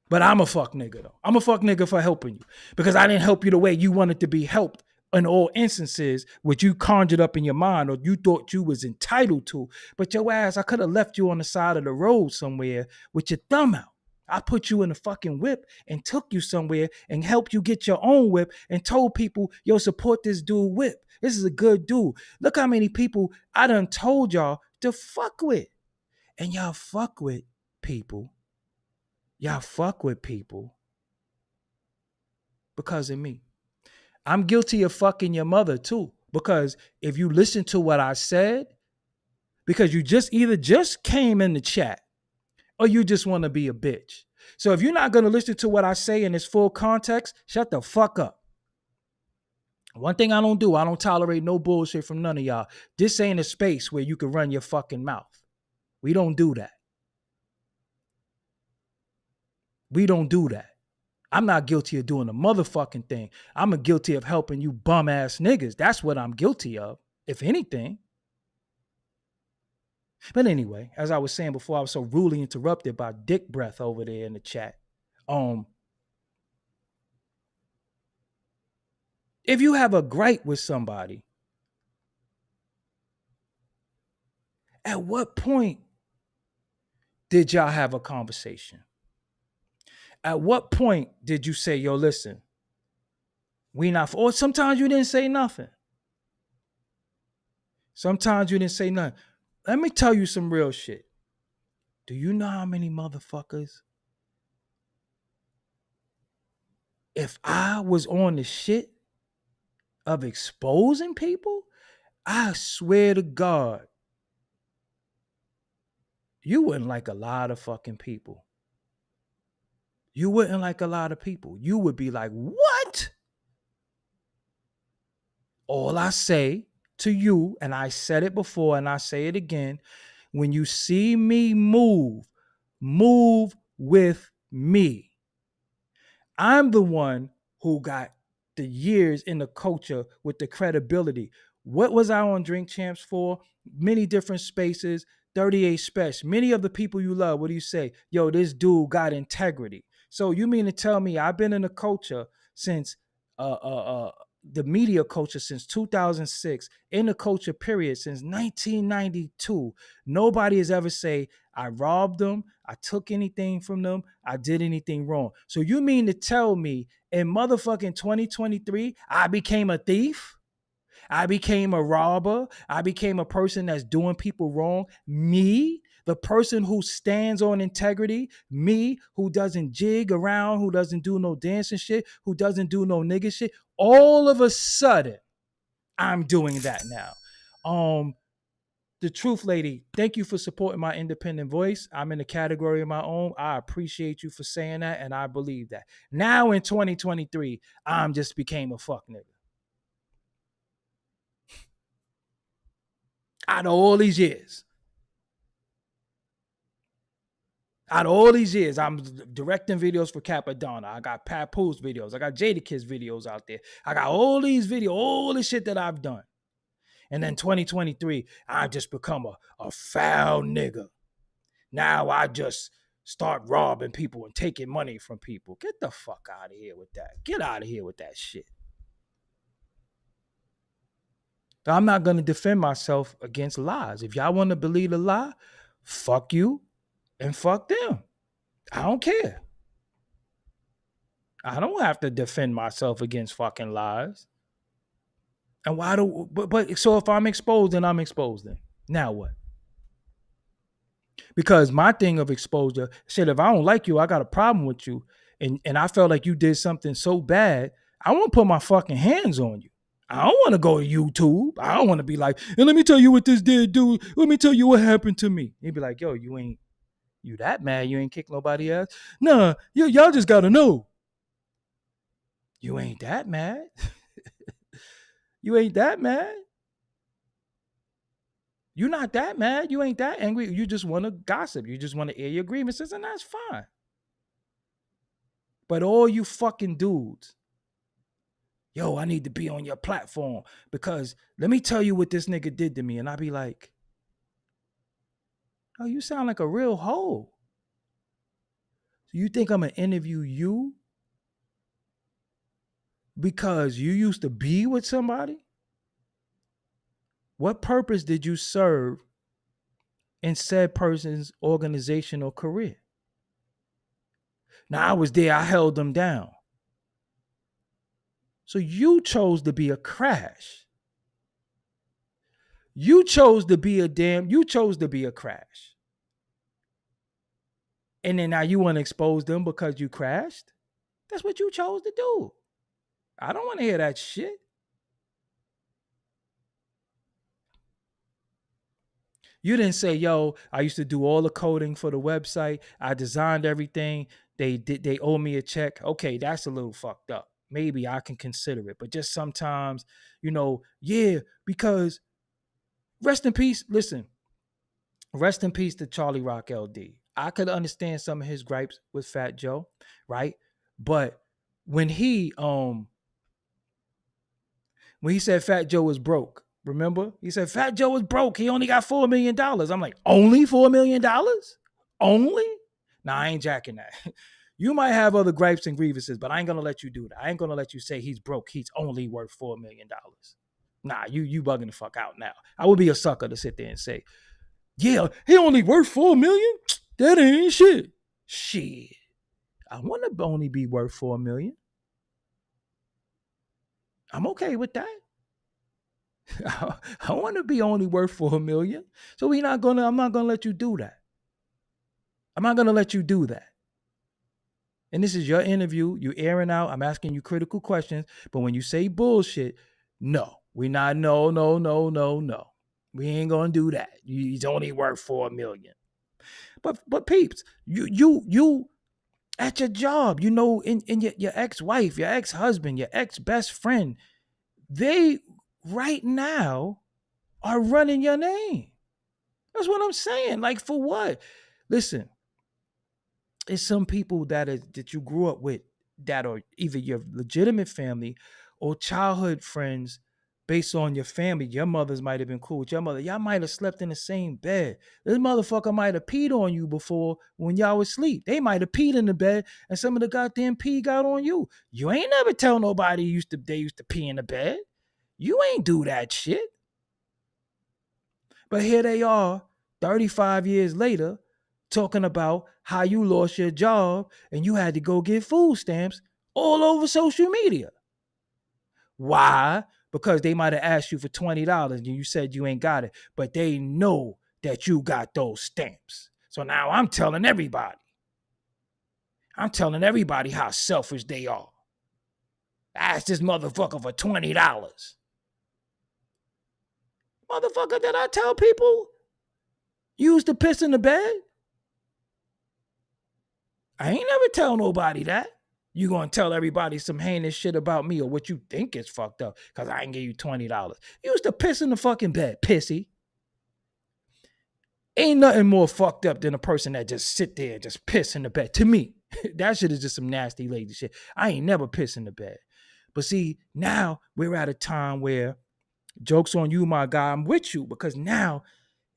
Speaker 1: But I'm a fuck nigga though. I'm a fuck nigga for helping you because I didn't help you the way you wanted to be helped in all instances, which you conjured up in your mind or you thought you was entitled to. But your ass, I could have left you on the side of the road somewhere with your thumb out. I put you in a fucking whip and took you somewhere and helped you get your own whip and told people, yo, support this dude whip. This is a good dude. Look how many people I done told y'all to fuck with. And y'all fuck with people. Y'all fuck with people because of me. I'm guilty of fucking your mother too. Because if you listen to what I said, because you just came in the chat or you just want to be a bitch. So if you're not going to listen to what I say in its full context, shut the fuck up. One thing I don't do, I don't tolerate no bullshit from none of y'all. This ain't a space where you can run your fucking mouth. We don't do that. We don't do that. I'm not guilty of doing a motherfucking thing. I'm a guilty of helping you bum ass niggas. That's what I'm guilty of, if anything. But anyway, as I was saying before, I was so rudely interrupted by Dick Breath over there in the chat. Um, if you have a gripe with somebody, at what point did y'all have a conversation? At what point did you say, yo, listen, we not, or sometimes you didn't say nothing. Sometimes you didn't say nothing. Let me tell you some real shit. Do you know how many motherfuckers, if I was on the shit of exposing people, I swear to God, you wouldn't like a lot of fucking people. You wouldn't like a lot of people. You would be like, what? All I say to you, and I said it before and I say it again, when you see me move, move with me. I'm the one who got the years in the culture with the credibility. What was I on Drink Champs for? Many different spaces, 38 Special. Many of the people you love, what do you say? Yo, this dude got integrity. So you mean to tell me I've been in the culture since uh uh uh the media culture since 2006, in the culture period since 1992. Nobody has ever say I robbed them, I took anything from them, I did anything wrong. So you mean to tell me in motherfucking 2023, I became a thief? I became a robber. I became a person that's doing people wrong. Me, the person who stands on integrity. Me, who doesn't jig around, who doesn't do no dancing shit, who doesn't do no nigga shit. All of a sudden, I'm doing that now. The truth lady, thank you for supporting my independent voice. I'm in a category of my own. I appreciate you for saying that, and I believe that. Now in 2023, I'm just became a fuck nigga. Out of all these years. Out of all these years, I'm directing videos for Capadonna. I got Papoose videos. I got Jadakiss videos out there. I got all these videos, all the shit that I've done. And then 2023, I just become a foul nigga. Now I just start robbing people and taking money from people. Get the fuck out of here with that. Get out of here with that shit. I'm not going to defend myself against lies. If y'all want to believe a lie, fuck you and fuck them. I don't care. I don't have to defend myself against fucking lies. And why do, but so if I'm exposed, then I'm exposed then. Now what? Because my thing of exposure, shit, if I don't like you, I got a problem with you, and I felt like you did something so bad, I won't put my fucking hands on you. I don't want to go to YouTube. I don't want to be like, and let me tell you what this did, dude. Let me tell you what happened to me. He'd be like, yo, you that mad? You ain't kick nobody else? Nah, y'all just gotta know. You ain't that mad. You ain't that mad. You're not that mad. You ain't that angry. You just want to gossip. You just want to air your grievances, and that's fine. But all you fucking dudes, yo, I need to be on your platform because let me tell you what this nigga did to me. And I be like, oh, you sound like a real hoe. So you think I'm going to interview you because you used to be with somebody? What purpose did you serve in said person's organizational career? Now, I was there. I held them down. So you chose to be a crash. You chose to be a crash. And then now you want to expose them because you crashed? That's what you chose to do. I don't want to hear that shit. You didn't say, yo, I used to do all the coding for the website. I designed everything. They owe me a check. Okay, that's a little fucked up. Maybe I can consider it. But just sometimes, yeah, because rest in peace. Listen, rest in peace to Charlie Rock LD. I could understand some of his gripes with Fat Joe, right? But when he said Fat Joe was broke, remember? He said Fat Joe was broke. He only got $4 million. I'm like, only $4 million? Only? Nah, I ain't jacking that. You might have other gripes and grievances, but I ain't gonna let you do that. I ain't gonna let you say he's broke. He's only worth $4 million. Nah, you bugging the fuck out now. I would be a sucker to sit there and say, yeah, he only worth $4 million. That ain't shit. Shit. I want to only be worth $4 million. I'm okay with that. I want to be only worth $4 million. So I'm not gonna let you do that. I'm not gonna let you do that. And this is your interview. You airing out. I'm asking you critical questions. But when you say bullshit, no. We not, no. We ain't gonna do that. He's only worth $4 million. But peeps, you at your job, in your ex-wife, your ex-husband, your ex-best friend, they right now are running your name. That's what I'm saying. Like, for what? Listen, it's some people that you grew up with that are either your legitimate family or childhood friends based on your family. Your mothers might have been cool with your mother. Y'all might have slept in the same bed. This motherfucker might have peed on you before when y'all was asleep. They might have peed in the bed and some of the goddamn pee got on you. You ain't never tell nobody they used to pee in the bed. You ain't do that shit. But here they are, 35 years later, talking about how you lost your job and you had to go get food stamps all over social media. Why? Because they might have asked you for $20 and you said you ain't got it, but they know that you got those stamps. So now I'm telling everybody how selfish they are. Ask this motherfucker for $20. Motherfucker, did I tell people you used to piss in the bed? I ain't never tell nobody that. You gonna tell everybody some heinous shit about me or what you think is fucked up because I ain't give you $20. You used to piss in the fucking bed, pissy. Ain't nothing more fucked up than a person that just sit there and just piss in the bed. To me, that shit is just some nasty lady shit. I ain't never piss in the bed. But see, now we're at a time where, joke's on you, my guy, I'm with you, because now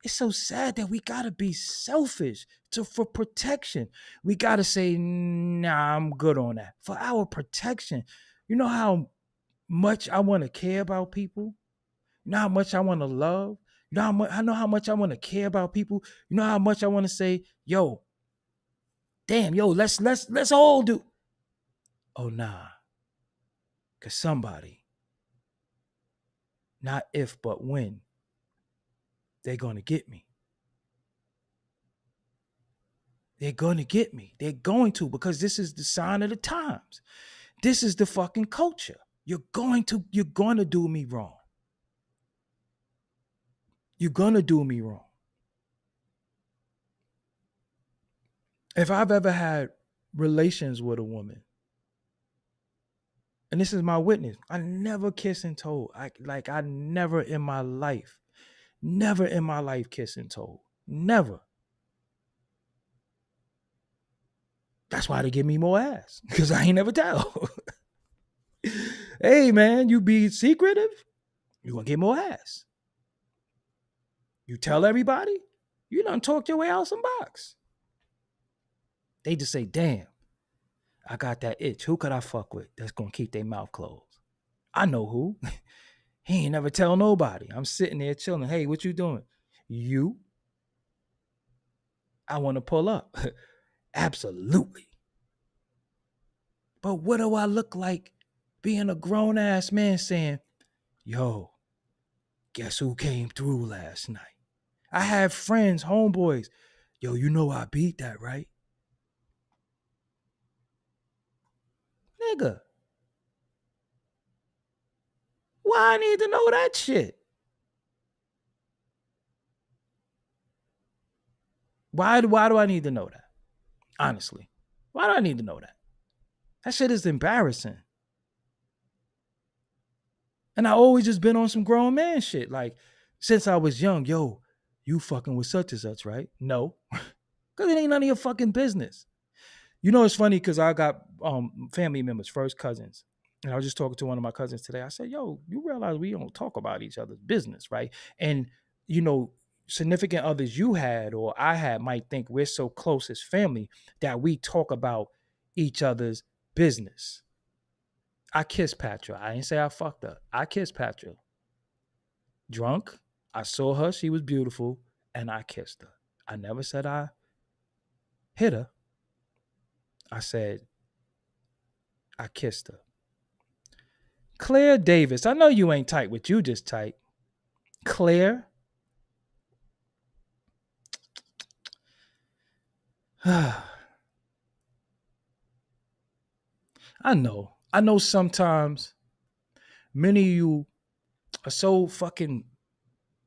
Speaker 1: it's so sad that we gotta be selfish for protection. We gotta say, nah, I'm good on that. For our protection. You know how much I want to care about people? You know how much I want to love? You know how much I want to care about people? You know how much I want to say, yo, damn, yo, let's all do. Oh nah. Cause somebody, not if but when, they're gonna get me. They're going to get me. They're going to, because this is the sign of the times. This is the fucking culture. You're going to do me wrong. You're going to do me wrong. If I've ever had relations with a woman, and this is my witness, I never kiss and told. I never in my life kiss and told. Never. That's why they give me more ass, because I ain't never tell. Hey, man, you be secretive, you're going to get more ass. You tell everybody, you done talked your way out some box. They just say, damn, I got that itch. Who could I fuck with that's going to keep their mouth closed? I know who. He ain't never tell nobody. I'm sitting there chilling. Hey, what you doing? You? I want to pull up. Absolutely. But what do I look like being a grown-ass man saying, yo, guess who came through last night? I have friends, homeboys. Yo, you know I beat that, right? Nigga. Why I need to know that shit? Why do I need to know that? Honestly. Why do I need to know that? That shit is embarrassing. And I always just been on some grown man shit. Like, since I was young, yo, you fucking with such and such, right? No. Because it ain't none of your fucking business. You know, it's funny because I got family members, first cousins. And I was just talking to one of my cousins today. I said, yo, you realize we don't talk about each other's business, right? And, you know, significant others you had or I had might think we're so close as family that we talk about each other's business. I kissed Patra. I didn't say I fucked her. I kissed Patra. Drunk. I saw her. She was beautiful. And I kissed her. I never said I hit her. I said I kissed her. Claire Davis. I know you ain't tight, but you just tight. Claire. I know. I know sometimes many of you are so fucking,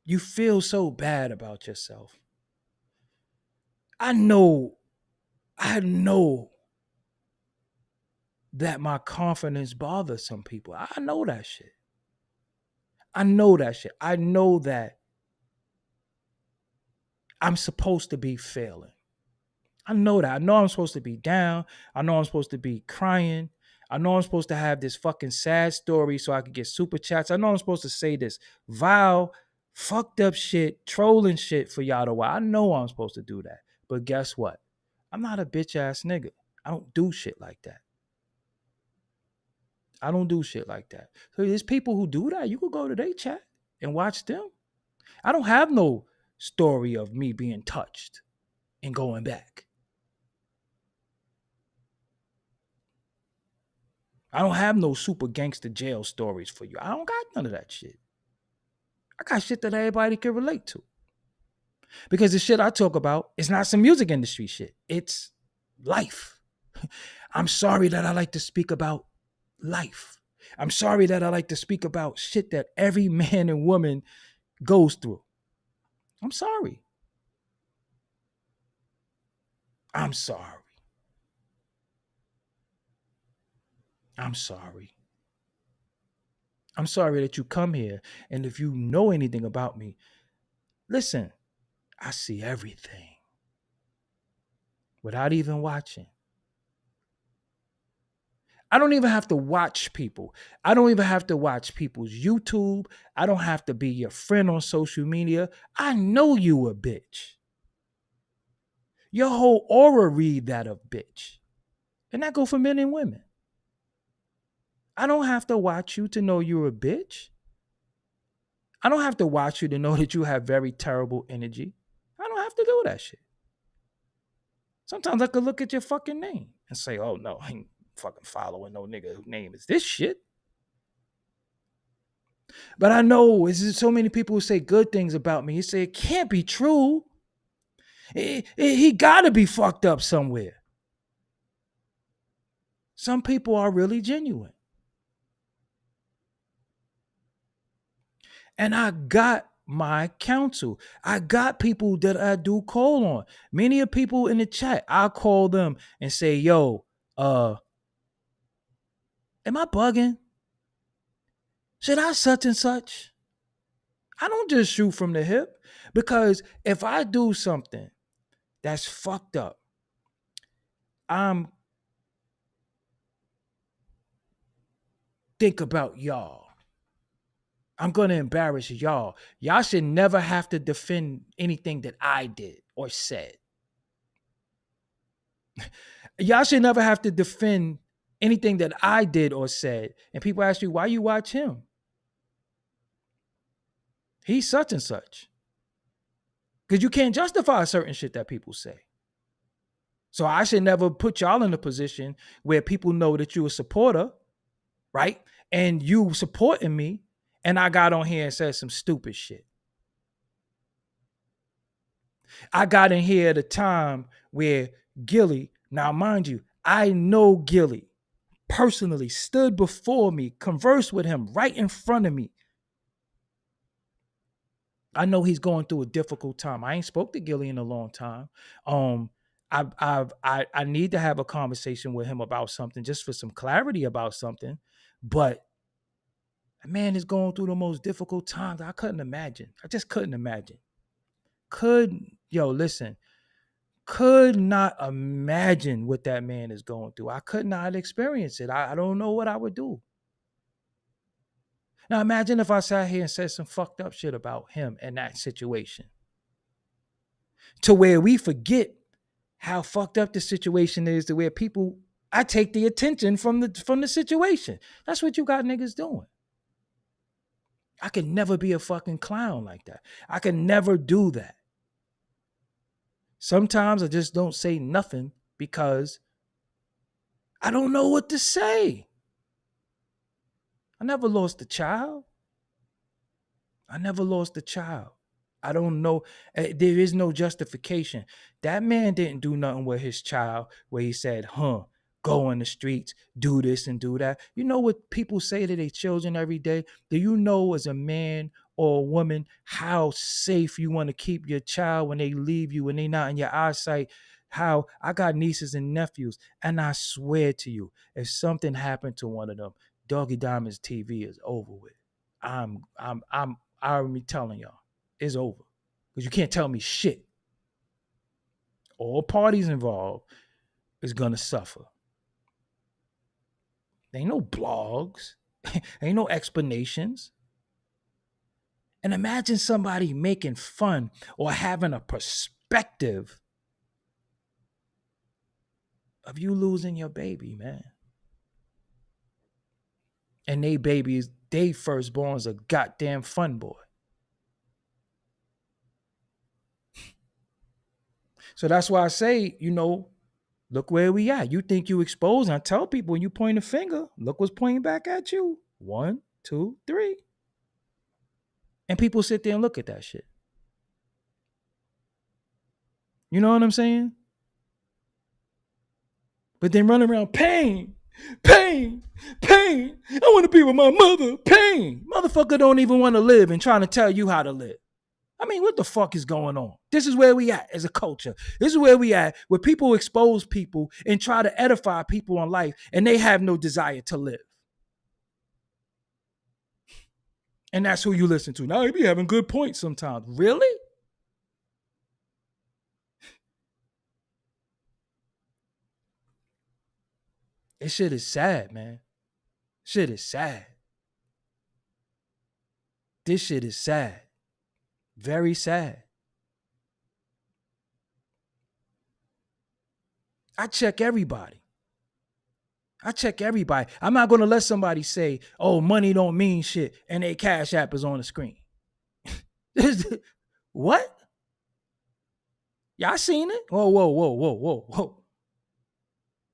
Speaker 1: you feel so bad about yourself. I know, I know that my confidence bothers some people. I know that shit. I know that shit. I know that I'm supposed to be failing. I know that. I know I'm supposed to be down. I know I'm supposed to be crying. I know I'm supposed to have this fucking sad story so I could get super chats. I know I'm supposed to say this vile, fucked up shit, trolling shit for y'all to watch. I know I'm supposed to do that. But guess what? I'm not a bitch ass nigga. I don't do shit like that. I don't do shit like that. So there's people who do that. You could go to their chat and watch them. I don't have no story of me being touched and going back. I don't have no super gangster jail stories for you. I don't got none of that shit. I got shit that everybody can relate to. Because the shit I talk about is not some music industry shit. It's life. I'm sorry that I like to speak about life. I'm sorry that I like to speak about shit that every man and woman goes through. I'm sorry. I'm sorry. I'm sorry. I'm sorry that you come here. And if you know anything about me, listen, I see everything without even watching. I don't even have to watch people. I don't even have to watch people's YouTube. I don't have to be your friend on social media. I know you a bitch. Your whole aura read that of bitch. And that go for men and women. I don't have to watch you to know you're a bitch. I don't have to watch you to know that you have very terrible energy. I don't have to do that shit. Sometimes I could look at your fucking name and say, oh no, I ain't fucking following no nigga whose name is this shit. But I know there's so many people who say good things about me. You say it can't be true. He gotta be fucked up somewhere. Some people are really genuine. And I got my counsel. I got people that I do call on. Many of people in the chat, I call them and say, yo, am I bugging? Should I such and such? I don't just shoot from the hip because if I do something that's fucked up, I'm think about y'all. I'm going to embarrass y'all. Y'all should never have to defend anything that I did or said. Y'all should never have to defend anything that I did or said. And people ask you, why you watch him? He's such and such. Because you can't justify certain shit that people say. So I should never put y'all in a position where people know that you're a supporter, right? And you supporting me, and I got on here and said some stupid shit. I got in here at a time where Gilly, now mind you, I know Gilly personally, stood before me, conversed with him right in front of me. I know he's going through a difficult time. I ain't spoke to Gilly in a long time. I need to have a conversation with him about something, just for some clarity about something. But man is going through the most difficult times. I couldn't imagine. I just couldn't imagine. Listen, could not imagine what that man is going through. I could not experience it. I don't know what I would do. Now imagine if I sat here and said some fucked up shit about him and that situation. To where we forget how fucked up the situation is, to where people I take the attention from the situation. That's what you got niggas doing. I could never be a fucking clown like that. I could never do that. Sometimes I just don't say nothing because I don't know what to say. I never lost a child. I never lost a child. I don't know. There is no justification. That man didn't do nothing with his child where he said, go in the streets, do this and do that. You know what people say to their children every day? Do you know as a man or a woman how safe you want to keep your child when they leave you, when they're not in your eyesight? How I got nieces and nephews, and I swear to you, if something happened to one of them, Doggie Diamonds TV is over with. I'm already telling y'all, it's over. Because you can't tell me shit. All parties involved is gonna suffer. There ain't no blogs, ain't no explanations. And imagine somebody making fun or having a perspective of you losing your baby, man. And they babies, they firstborn's a goddamn fun boy. So that's why I say, look where we at. You think you exposed. I tell people when you point a finger, look what's pointing back at you. 1, 2, 3. And people sit there and look at that shit. You know what I'm saying? But then run around pain. I want to be with my mother. Pain. Motherfucker don't even want to live and trying to tell you how to live. I mean, what the fuck is going on? This is where we at as a culture. This is where we at, where people expose people and try to edify people on life, and they have no desire to live. And that's who you listen to. Now, you be having good points sometimes. Really? This shit is sad, man. Shit is sad. This shit is sad. Very sad. I check everybody. I'm not going to let somebody say, oh, money don't mean shit, and their Cash App is on the screen. What? Y'all seen it? Whoa.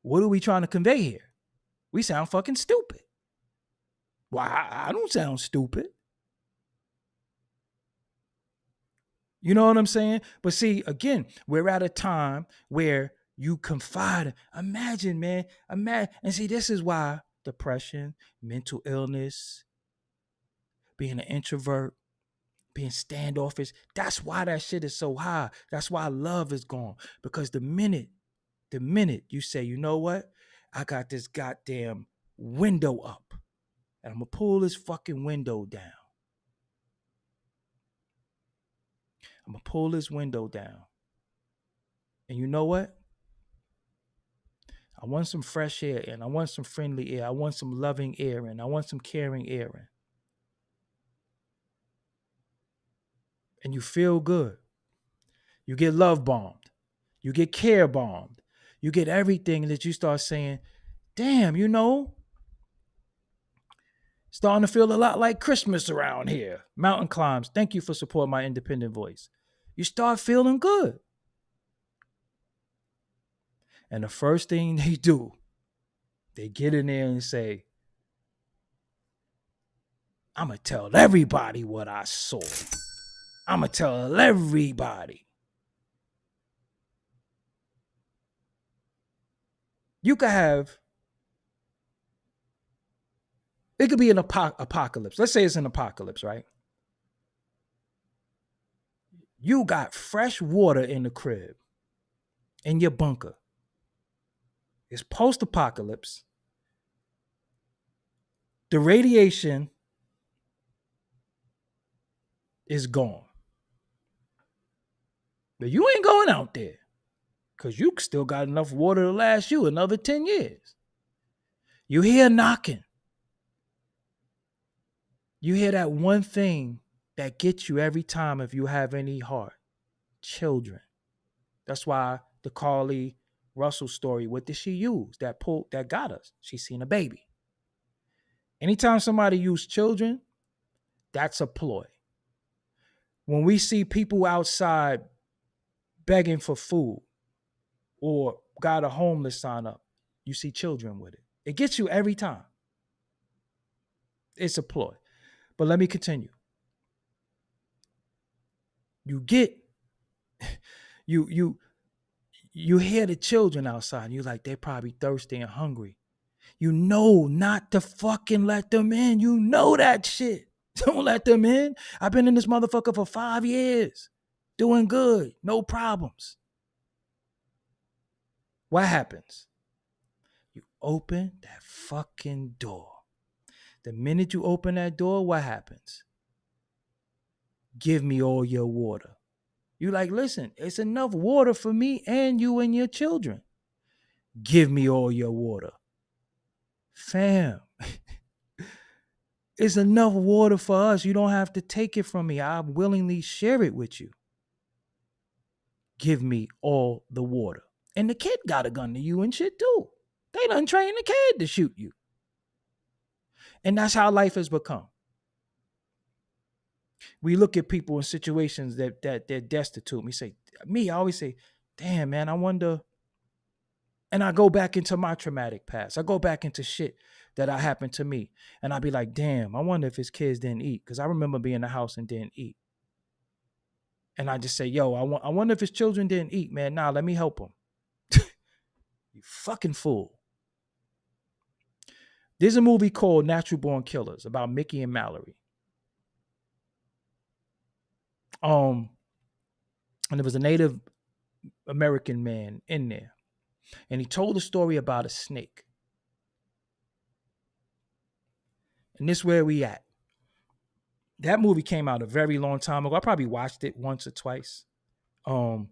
Speaker 1: What are we trying to convey here? We sound fucking stupid. Well, I don't sound stupid. You know what I'm saying? But see, again, we're at a time where you confide. Imagine, man. And see, this is why depression, mental illness, being an introvert, being standoffish, that's why that shit is so high. That's why love is gone. Because the minute you say, you know what? I got this goddamn window up, and I'm going to pull this fucking window down. I'm going to pull this window down. And you know what? I want some fresh air in. I want some friendly air. I want some loving air in. I want some caring air in. And you feel good. You get love bombed. You get care bombed. You get everything that you start saying, damn, starting to feel a lot like Christmas around here. Mountain climbs. Thank you for supporting my independent voice. You start feeling good. And the first thing they do, they get in there and say, I'm going to tell everybody what I saw. I'm going to tell everybody. You could have, it could be an apocalypse. Let's say it's an apocalypse, right? You got fresh water in the crib, in your bunker. It's post-apocalypse. The radiation is gone. But you ain't going out there. because you still got enough water to last you another 10 years. You hear knocking. You hear that one thing that gets you every time if you have any heart. Children. That's why the Carly Russell story, what did she use? That got us. She seen a baby. Anytime somebody use children, that's a ploy. When we see people outside begging for food or got a homeless sign up, you see children with it. It gets you every time. It's a ploy. But let me continue. You get you hear the children outside and you're like, they're probably thirsty and hungry. You know not to fucking let them in. You know that shit. Don't let them in. I've been in this motherfucker for 5 years. Doing good. No problems. What happens? You open that fucking door. The minute you open that door, what happens? Give me all your water. You like, listen, it's enough water for me and you and your children. Give me all your water. Fam, it's enough water for us. You don't have to take it from me. I willingly share it with you. Give me all the water. And the kid got a gun to you and shit too. They done train the kid to shoot you. And that's how life has become. We look at people in situations that they're destitute. I always say, damn, man, I wonder. And I go back into my traumatic past. I go back into shit that happened to me. And I'd be like, damn, I wonder if his kids didn't eat. Because I remember being in the house and didn't eat. And I just say, yo, I wonder if his children didn't eat, man. Nah, let me help them. You fucking fool. There's a movie called Natural Born Killers about Mickey and Mallory. And there was a Native American man in there. And he told a story about a snake. And this is where we at. That movie came out a very long time ago. I probably watched it once or twice. But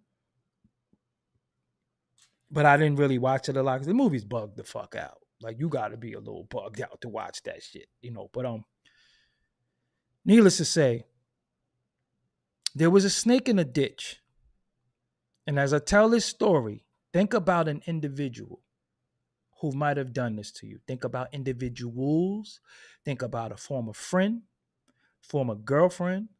Speaker 1: I didn't really watch it a lot because the movie's bugged the fuck out. Like, you got to be a little bugged out to watch that shit, you know. But needless to say, there was a snake in a ditch. And as I tell this story, think about an individual who might have done this to you. Think about individuals. Think about a former friend, former girlfriend,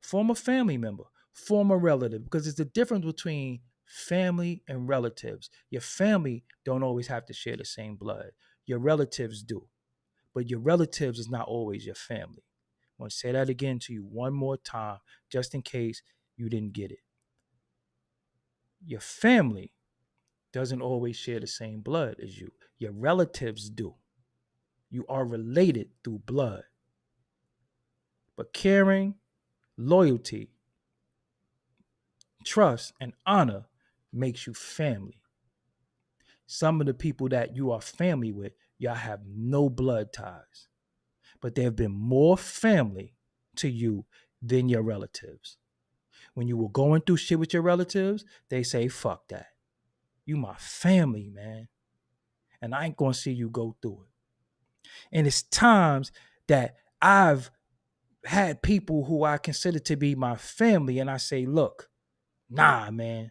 Speaker 1: former family member, former relative, because there's a difference between family and relatives. Your family don't always have to share the same blood. Your relatives do, but your relatives is not always your family. I want to say that again to you one more time, just in case you didn't get it. Your family doesn't always share the same blood as you. Your relatives do. You are related through blood. But caring, loyalty, trust, and honor makes you family. Some of the people that you are family with, y'all have no blood ties. But there have been more family to you than your relatives. When you were going through shit with your relatives, they say, fuck that. You my family, man. And I ain't gonna see you go through it. And it's times that I've had people who I consider to be my family, and I say, look, nah, man.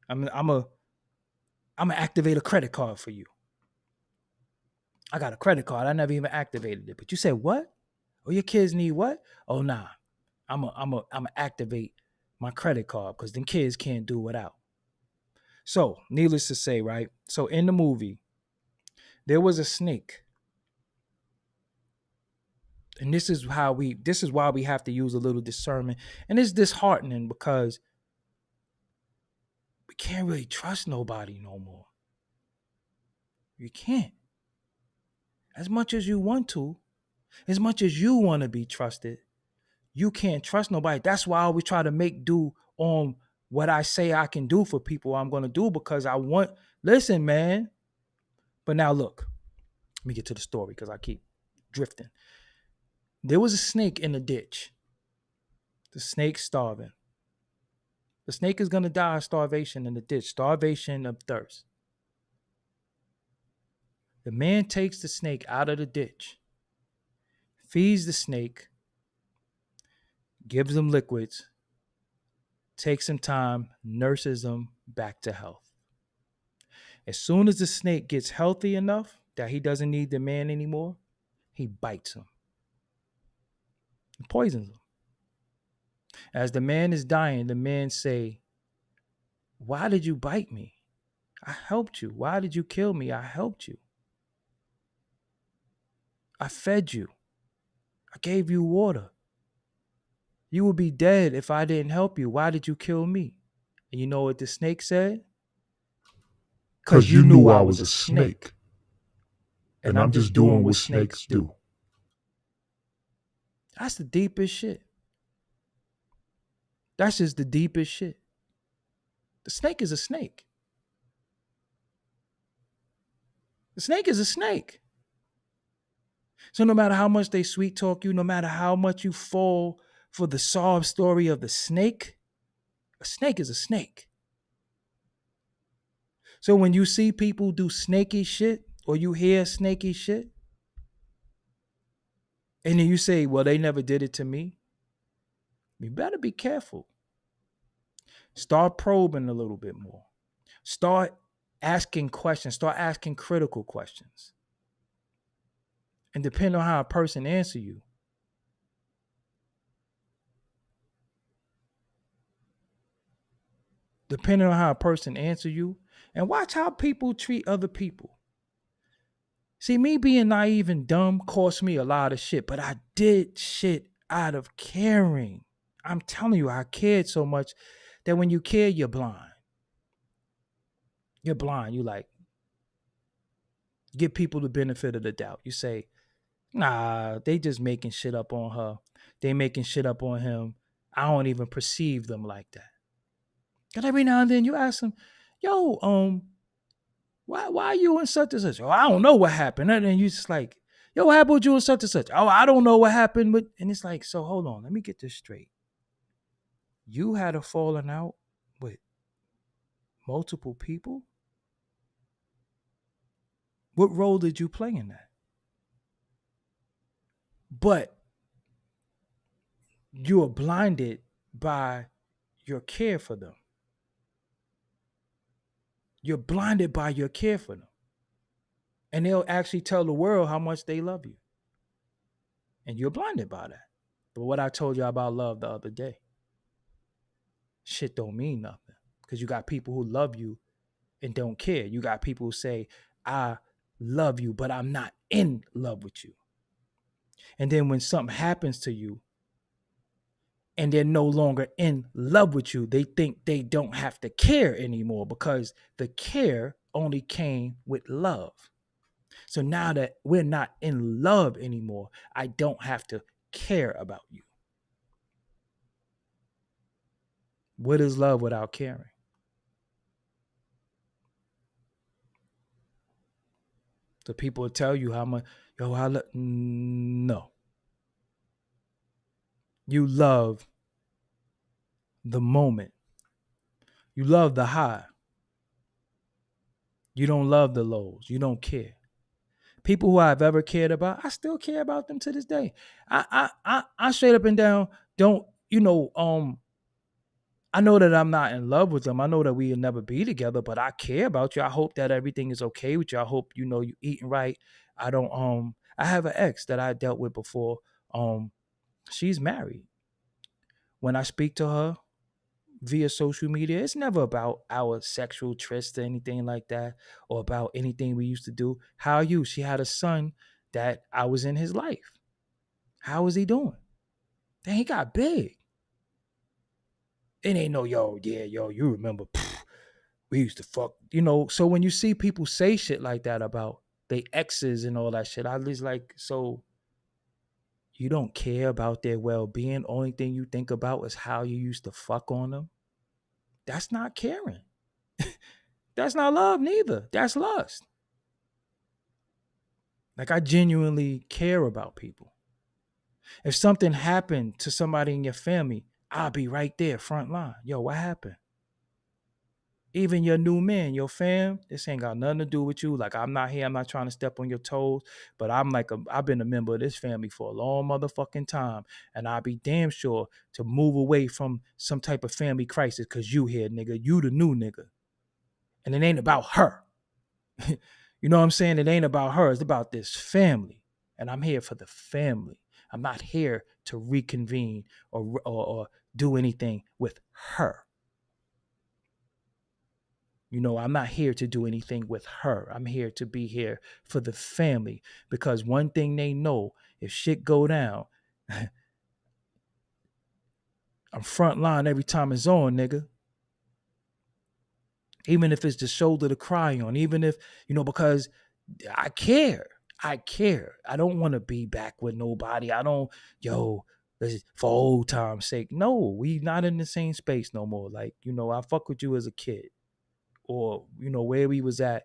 Speaker 1: I'm gonna activate a credit card for you. I got a credit card. I never even activated it. But you said what? Oh, your kids need what? Oh, nah. I'm gonna activate my credit card because them kids can't do without. So, needless to say, right? So in the movie, there was a snake. And this is why we have to use a little discernment. And it's disheartening because we can't really trust nobody no more. You can't. As much as you want to, as much as you want to be trusted, you can't trust nobody. That's why I always try to make do on what I say I can do for people I'm going to do because listen, man. But now look, let me get to the story because I keep drifting. There was a snake in the ditch. The snake starving. The snake is going to die of starvation in the ditch, starvation of thirst. The man takes the snake out of the ditch, feeds the snake, gives him liquids, takes some time, nurses him back to health. As soon as the snake gets healthy enough that he doesn't need the man anymore, he bites him and poisons him. As the man is dying, the man say, "Why did you bite me? I helped you. Why did you kill me? I helped you. I fed you. I gave you water. You would be dead if I didn't help you. Why did you kill me?" And you know what the snake said? "Because you knew I was a snake. And I'm just doing what snakes do." That's the deepest shit. That's just the deepest shit. The snake is a snake. The snake is a snake. So no matter how much they sweet talk you, no matter how much you fall for the sob story of the snake, a snake is a snake. So when you see people do snaky shit or you hear snaky shit, and then you say, "Well, they never did it to me," you better be careful. Start probing a little bit more. Start asking questions. Start asking critical questions. And depending on how a person answer you, and watch how people treat other people. See, me being naive and dumb cost me a lot of shit, but I did shit out of caring. I'm telling you, I cared so much that when you care, you're blind. You're blind. You like, give people the benefit of the doubt. You say, "Nah, they just making shit up on her. They making shit up on him. I don't even perceive them like that." And every now and then you ask them, "Yo, why are you in such and such?" "Oh, I don't know what happened." And then you just like, "Yo, what happened with you in such and such?" "Oh, I don't know what happened." But and it's like, so hold on, let me get this straight. You had a falling out with multiple people? What role did you play in that? But you are blinded by your care for them. You're blinded by your care for them. And they'll actually tell the world how much they love you. And you're blinded by that. But what I told you about love the other day, shit don't mean nothing. Because you got people who love you and don't care. You got people who say, "I love you, but I'm not in love with you." And then when something happens to you and they're no longer in love with you, they think they don't have to care anymore because the care only came with love. So now that we're not in love anymore, I don't have to care about you. What is love without caring? So people will tell you how much, yo, I love. No. You love the moment. You love the high. You don't love the lows. You don't care. People who I've ever cared about, I still care about them to this day. I straight up and down don't, I know that I'm not in love with them. I know that we'll never be together, but I care about you. I hope that everything is okay with you. I hope you eating right. I don't I have an ex that I dealt with before. She's married. When I speak to her via social media, it's never about our sexual tryst or anything like that, or about anything we used to do. How are you? She had a son that I was in his life. How is he doing? Then he got big. It ain't no, yo, yeah, yo, you remember, we used to fuck, So when you see people say shit like that about they exes and all that shit, I just like, so you don't care about their well-being. Only thing you think about is how you used to fuck on them. That's not caring. That's not love neither. That's lust. Like, I genuinely care about people. If something happened to somebody in your family, I'll be right there, front line. Yo, what happened? Even your new man, your fam, this ain't got nothing to do with you. Like, I'm not here. I'm not trying to step on your toes, but I've been a member of this family for a long motherfucking time. And I'll be damn sure to move away from some type of family crisis because you here, nigga. You the new nigga. And it ain't about her. You know what I'm saying? It ain't about her. It's about this family. And I'm here for the family. I'm not here to reconvene or do anything with her. You know, I'm not here to do anything with her. I'm here to be here for the family because one thing they know, if shit go down, I'm front line every time it's on, nigga. Even if it's the shoulder to cry on, even if, because I care. I care. I don't want to be back with nobody. I don't, yo, for old time's sake. No, we not in the same space no more. Like, I fuck with you as a kid or, where we was at,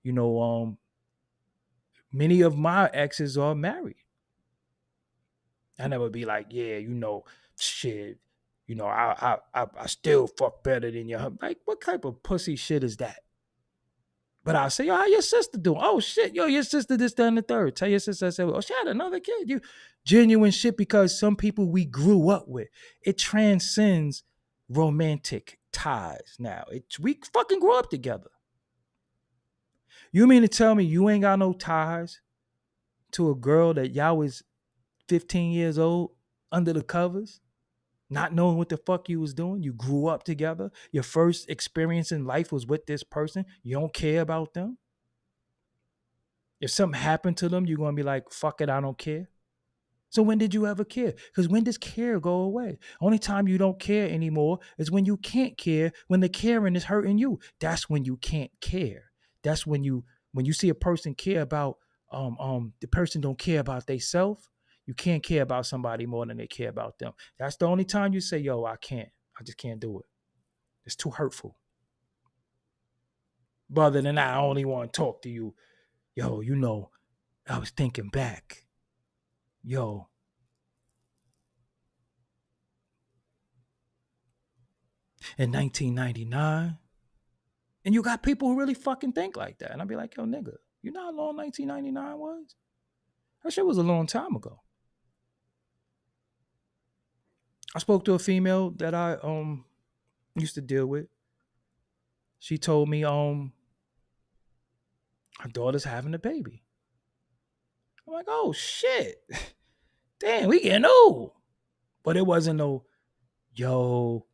Speaker 1: you know, many of my exes are married. I never be like, yeah, shit, I still fuck better than your husband. Like, what type of pussy shit is that? But I'll say, yo, how your sister doing? Oh shit, yo, your sister this, that, and the third. Tell your sister, I said, oh, she had another kid. You genuine shit because some people we grew up with. It transcends romantic ties now. We fucking grew up together. You mean to tell me you ain't got no ties to a girl that y'all was 15 years old under the covers, not knowing what the fuck you was doing? You grew up together. Your first experience in life was with this person. You don't care about them. If something happened to them, you're going to be like, fuck it, I don't care. So when did you ever care? Because when does care go away? Only time you don't care anymore is when you can't care, when the caring is hurting you. That's when you can't care. That's when you see a person care about the person don't care about themselves. You can't care about somebody more than they care about them. That's the only time you say, yo, I can't. I just can't do it. It's too hurtful. But other than that, I only want to talk to you. Yo, I was thinking back. Yo, in 1999. And you got people who really fucking think like that. And I'd be like, yo, nigga, you know how long 1999 was? That shit was a long time ago. I spoke to a female that I used to deal with. She told me her daughter's having a baby. I'm like, oh shit. Damn, we getting old. But it wasn't no, yo,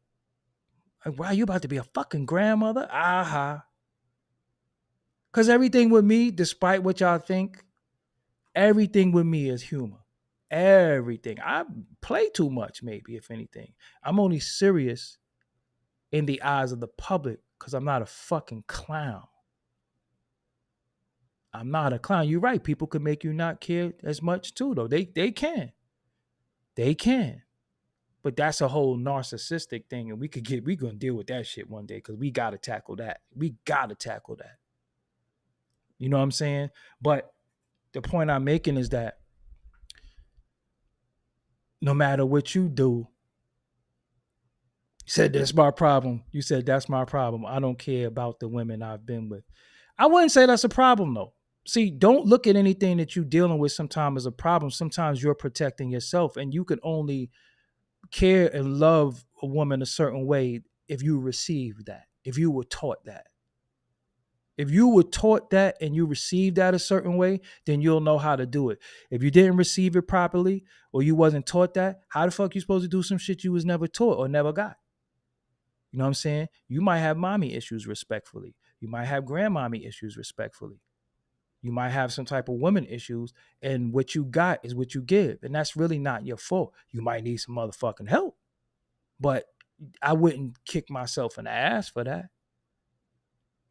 Speaker 1: like, wow, you about to be a fucking grandmother? Aha. Cause everything with me, despite what y'all think, everything with me is humor. Everything. I play too much, maybe, if anything. I'm only serious in the eyes of the public because I'm not a fucking clown. I'm not a clown. You're right. People could make you not care as much too, though. They can. They can. But that's a whole narcissistic thing. And we're gonna deal with that shit one day because we gotta tackle that. We gotta tackle that. You know what I'm saying? But the point I'm making is that no matter what you do, said that's my problem. You said that's my problem. I don't care about the women I've been with. I wouldn't say that's a problem though. See, don't look at anything that you're dealing with sometimes as a problem. Sometimes you're protecting yourself, and you can only care and love a woman a certain way if you receive that, if you were taught that. If you were taught that and you received that a certain way, then you'll know how to do it. If you didn't receive it properly or you wasn't taught that, how the fuck you supposed to do some shit you was never taught or never got? You know what I'm saying? You might have mommy issues respectfully. You might have grandmommy issues respectfully. You might have some type of woman issues, and what you got is what you give. And that's really not your fault. You might need some motherfucking help, but I wouldn't kick myself in the ass for that.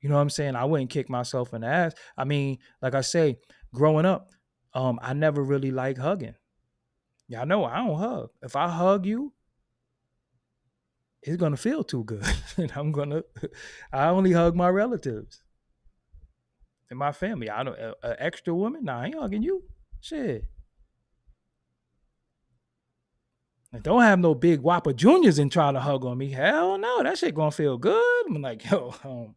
Speaker 1: You know what I'm saying? I wouldn't kick myself in the ass. I mean, like I say, growing up, I never really liked hugging. Y'all know I don't hug. If I hug you, it's gonna feel too good. And I only hug my relatives and my family. I don't an extra woman. Nah, I ain't hugging you. Shit. And don't have no big Whopper Juniors and trying to hug on me. Hell no, that shit gonna feel good. I'm like, yo,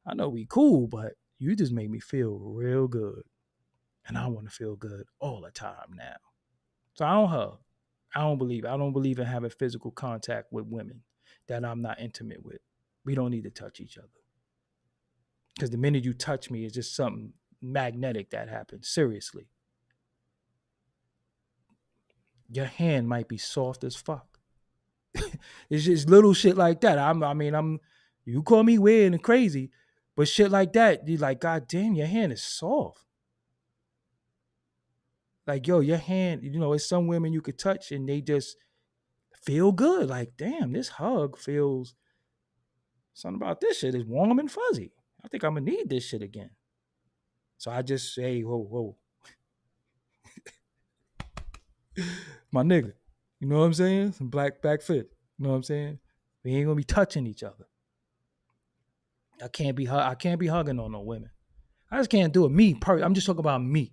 Speaker 1: I know we cool, but you just made me feel real good. And I want to feel good all the time now. So I don't hug. I don't believe in having physical contact with women that I'm not intimate with. We don't need to touch each other. Because the minute you touch me, it's just something magnetic that happens. Seriously. Your hand might be soft as fuck. It's just little shit like that. You call me weird and crazy, but shit like that, you like, God damn, your hand is soft. Like, yo, your hand, it's some women you could touch and they just feel good. Like, damn, this hug feels something about this shit is warm and fuzzy. I think I'm gonna need this shit again. So I just say, whoa, whoa, my nigga. You know what I'm saying? Some black fit. You know what I'm saying? We ain't gonna be touching each other. I can't be hugging on no women. I just can't do it. I'm just talking about me.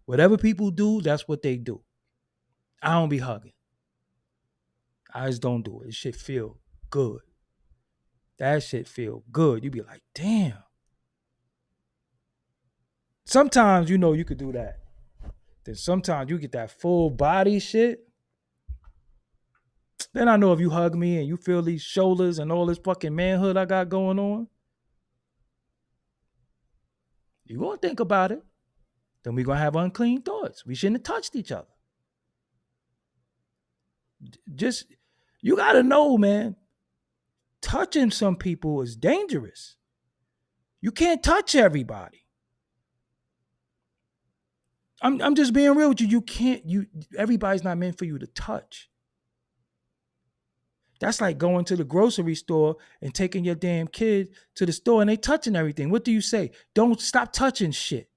Speaker 1: Whatever people do, that's what they do. I don't be hugging. I just don't do it. It shit feel good. That shit feel good. You be like, damn. Sometimes you could do that. Then sometimes you get that full body shit. Then I know if you hug me and you feel these shoulders and all this fucking manhood I got going on, you gonna think about it. Then we gonna have unclean thoughts. We shouldn't have touched each other. Just you gotta know, man. Touching some people is dangerous. You can't touch everybody. I'm just being real with you. You can't. Everybody's not meant for you to touch. That's like going to the grocery store and taking your damn kid to the store and they touching everything. What do you say? Don't stop touching shit.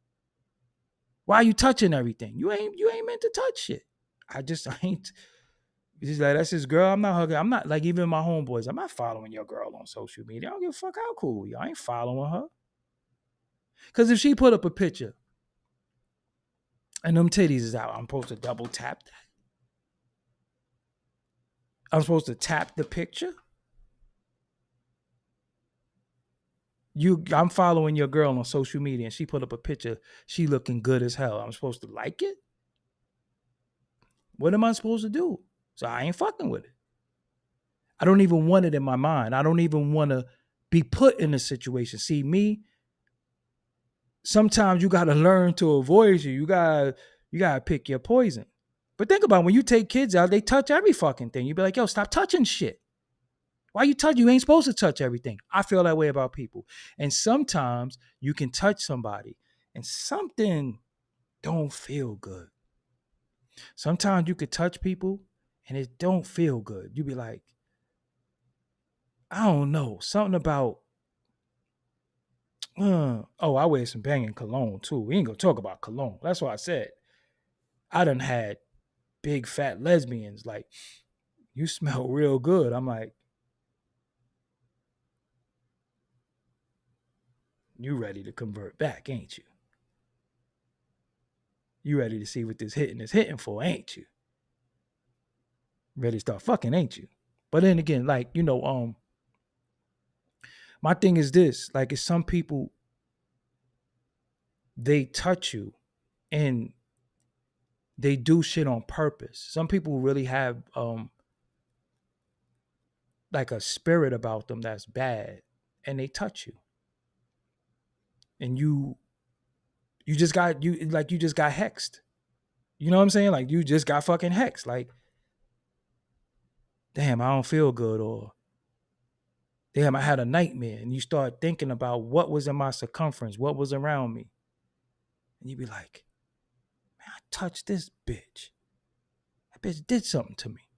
Speaker 1: Why are you touching everything? You ain't meant to touch shit. I ain't. It's just like that's his girl. I'm not hugging. I'm not like even my homeboys. I'm not following your girl on social media. I don't give a fuck how cool we are. I ain't following her. Cause if she put up a picture and them titties is out, I'm supposed to double tap that. I'm supposed to tap the picture. I'm following your girl on social media and she put up a picture. She looking good as hell. I'm supposed to like it? What am I supposed to do? So I ain't fucking with it. I don't even want it in my mind. I don't even want to be put in a situation. See, me, sometimes you gotta learn to avoid you. You gotta pick your poison. But think about it, when you take kids out, they touch every fucking thing. You be like, yo, stop touching shit. Why you touch? You ain't supposed to touch everything. I feel that way about people. And sometimes you can touch somebody and something don't feel good. Sometimes you could touch people and it don't feel good. You be like, I don't know, something about, I wear some banging cologne too. We ain't gonna talk about cologne. That's why I said I done had big fat lesbians like, you smell real good. I'm like, you ready to convert back, ain't you? You ready to see what this hitting is hitting for, ain't you? Ready to start fucking, ain't you? But then again, like, my thing is this, like, it's some people, they touch you and they do shit on purpose. Some people really have like a spirit about them that's bad and they touch you. And you just got hexed. You know what I'm saying? Like you just got fucking hexed. Like, damn, I don't feel good, or damn, I had a nightmare. And you start thinking about what was in my circumference, what was around me. And you be like, man, I touched this bitch. That bitch did something to me.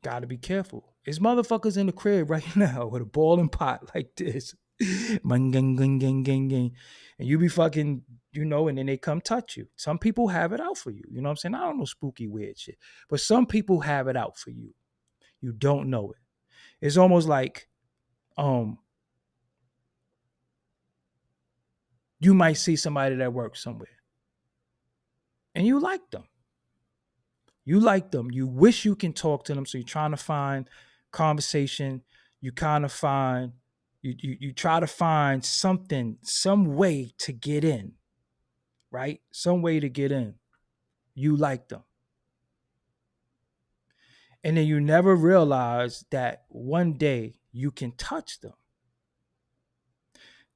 Speaker 1: Gotta be careful. There's motherfuckers in the crib right now with a boiling pot like this. Gang, gang, gang, gang, gang, gang. And you be fucking, and then they come touch you. Some people have it out for you. You know what I'm saying? I don't know spooky weird shit. But some people have it out for you. You don't know it. It's almost like you might see somebody that works somewhere and you like them. You like them. You wish you can talk to them. So you're trying to find conversation. You kind of find you try to find something, some way to get in, right? Some way to get in. You like them. And then you never realize that one day you can touch them.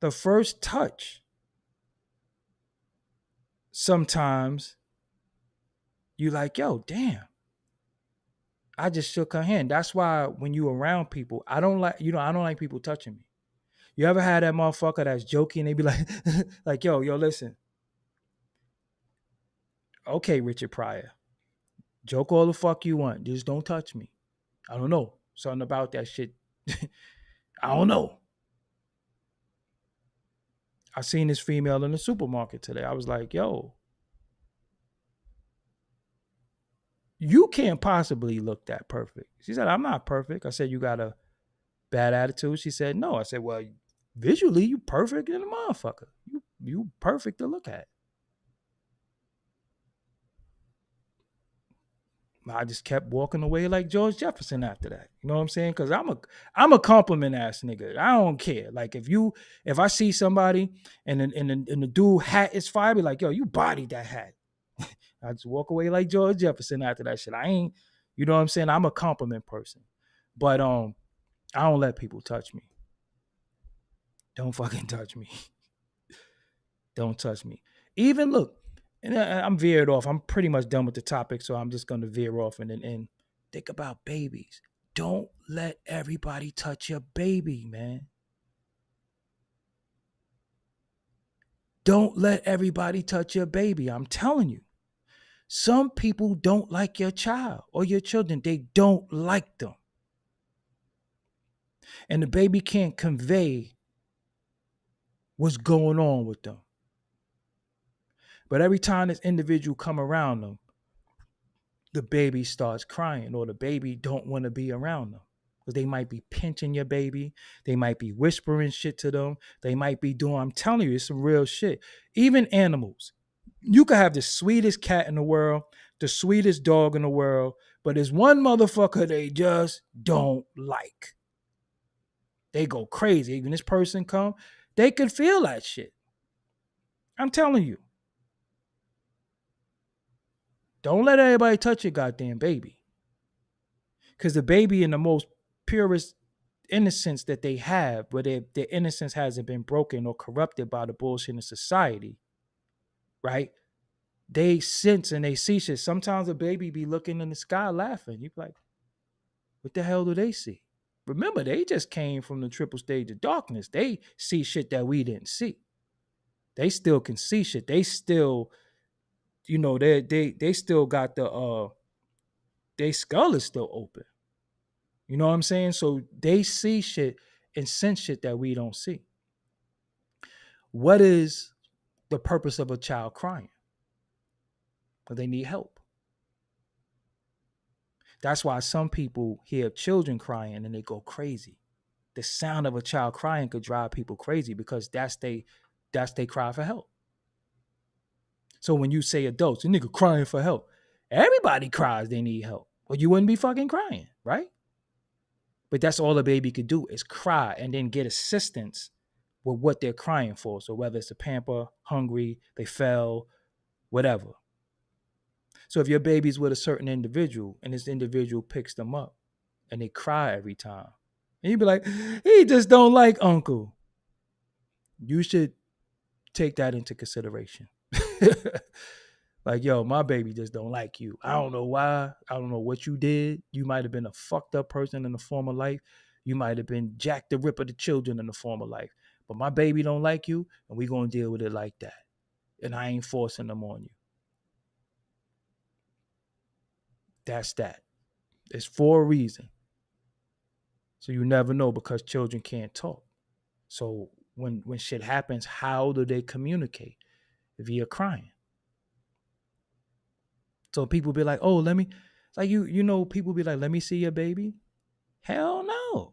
Speaker 1: The first touch, sometimes you like, yo, damn. I just shook her hand. That's why when you around people, I don't like, I don't like people touching me. You ever had that motherfucker that's joking? They be like, like, yo, listen. Okay, Richard Pryor, joke all the fuck you want. Just don't touch me. I don't know. Something about that shit. I don't know. I seen this female in the supermarket today. I was like, yo, you can't possibly look that perfect. She said, I'm not perfect. I said, you got a bad attitude? She said, no. I said, well, visually, you perfect in a motherfucker. You perfect to look at. I just kept walking away like George Jefferson after that. You know what I'm saying? Because I'm a compliment ass nigga. I don't care. Like if I see somebody and the dude hat is fire, I be like, yo, you bodied that hat. I just walk away like George Jefferson after that shit. I ain't, you know what I'm saying? I'm a compliment person. But I don't let people touch me. Don't fucking touch me. Don't touch me. Even look, and I'm veered off. I'm pretty much done with the topic, so I'm just going to veer off and think about babies. Don't let everybody touch your baby, man. Don't let everybody touch your baby. I'm telling you. Some people don't like your child or your children. They don't like them. And the baby can't convey what's going on with them. But every time this individual come around them, the baby starts crying or the baby don't want to be around them. Because they might be pinching your baby. They might be whispering shit to them. They might be doing, I'm telling you, it's some real shit. Even animals. You could have the sweetest cat in the world, the sweetest dog in the world, but there's one motherfucker they just don't like. They go crazy. Even this person come, they could feel that shit. I'm telling you. Don't let everybody touch your goddamn baby. Because the baby in the most purest innocence that they have, but their innocence hasn't been broken or corrupted by the bullshit in society, right? They sense and they see shit. Sometimes a baby be looking in the sky laughing. You be like, what the hell do they see? Remember, they just came from the triple stage of darkness. They see shit that we didn't see. They still can see shit. They still, they still got their skull is still open. You know what I'm saying? So they see shit and sense shit that we don't see. What is the purpose of a child crying? Because they need help. That's why some people hear children crying and they go crazy. The sound of a child crying could drive people crazy because that's they cry for help. So when you say adults, a nigga crying for help, everybody cries they need help. Or you wouldn't be fucking crying, right? But that's all a baby could do is cry and then get assistance with what they're crying for. So whether it's a pamper, hungry, they fell, whatever. So if your baby's with a certain individual and this individual picks them up and they cry every time, and you be like, he just don't like uncle. You should take that into consideration. Like, yo, my baby just don't like you. I don't know why. I don't know what you did. You might have been a fucked up person in the former life. You might have been Jack the Ripper to children in the former life. But my baby don't like you, and we going to deal with it like that. And I ain't forcing them on you. That's that. It's for a reason. So you never know because children can't talk. So when shit happens, how do they communicate? Via crying. So people be like, oh, let me, like people be like, let me see your baby. Hell no.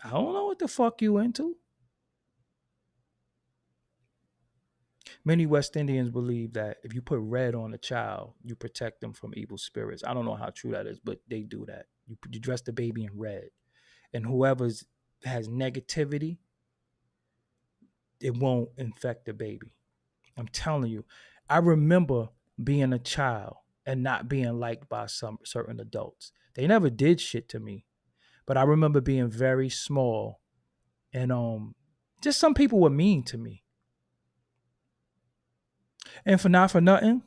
Speaker 1: I don't know what the fuck you into. Many West Indians believe that if you put red on a child, you protect them from evil spirits. I don't know how true that is, but they do that. You dress the baby in red, and whoever's has negativity, it won't infect the baby. I'm telling you. I remember being a child and not being liked by some certain adults. They never did shit to me, but I remember being very small and just some people were mean to me. And for not for nothing,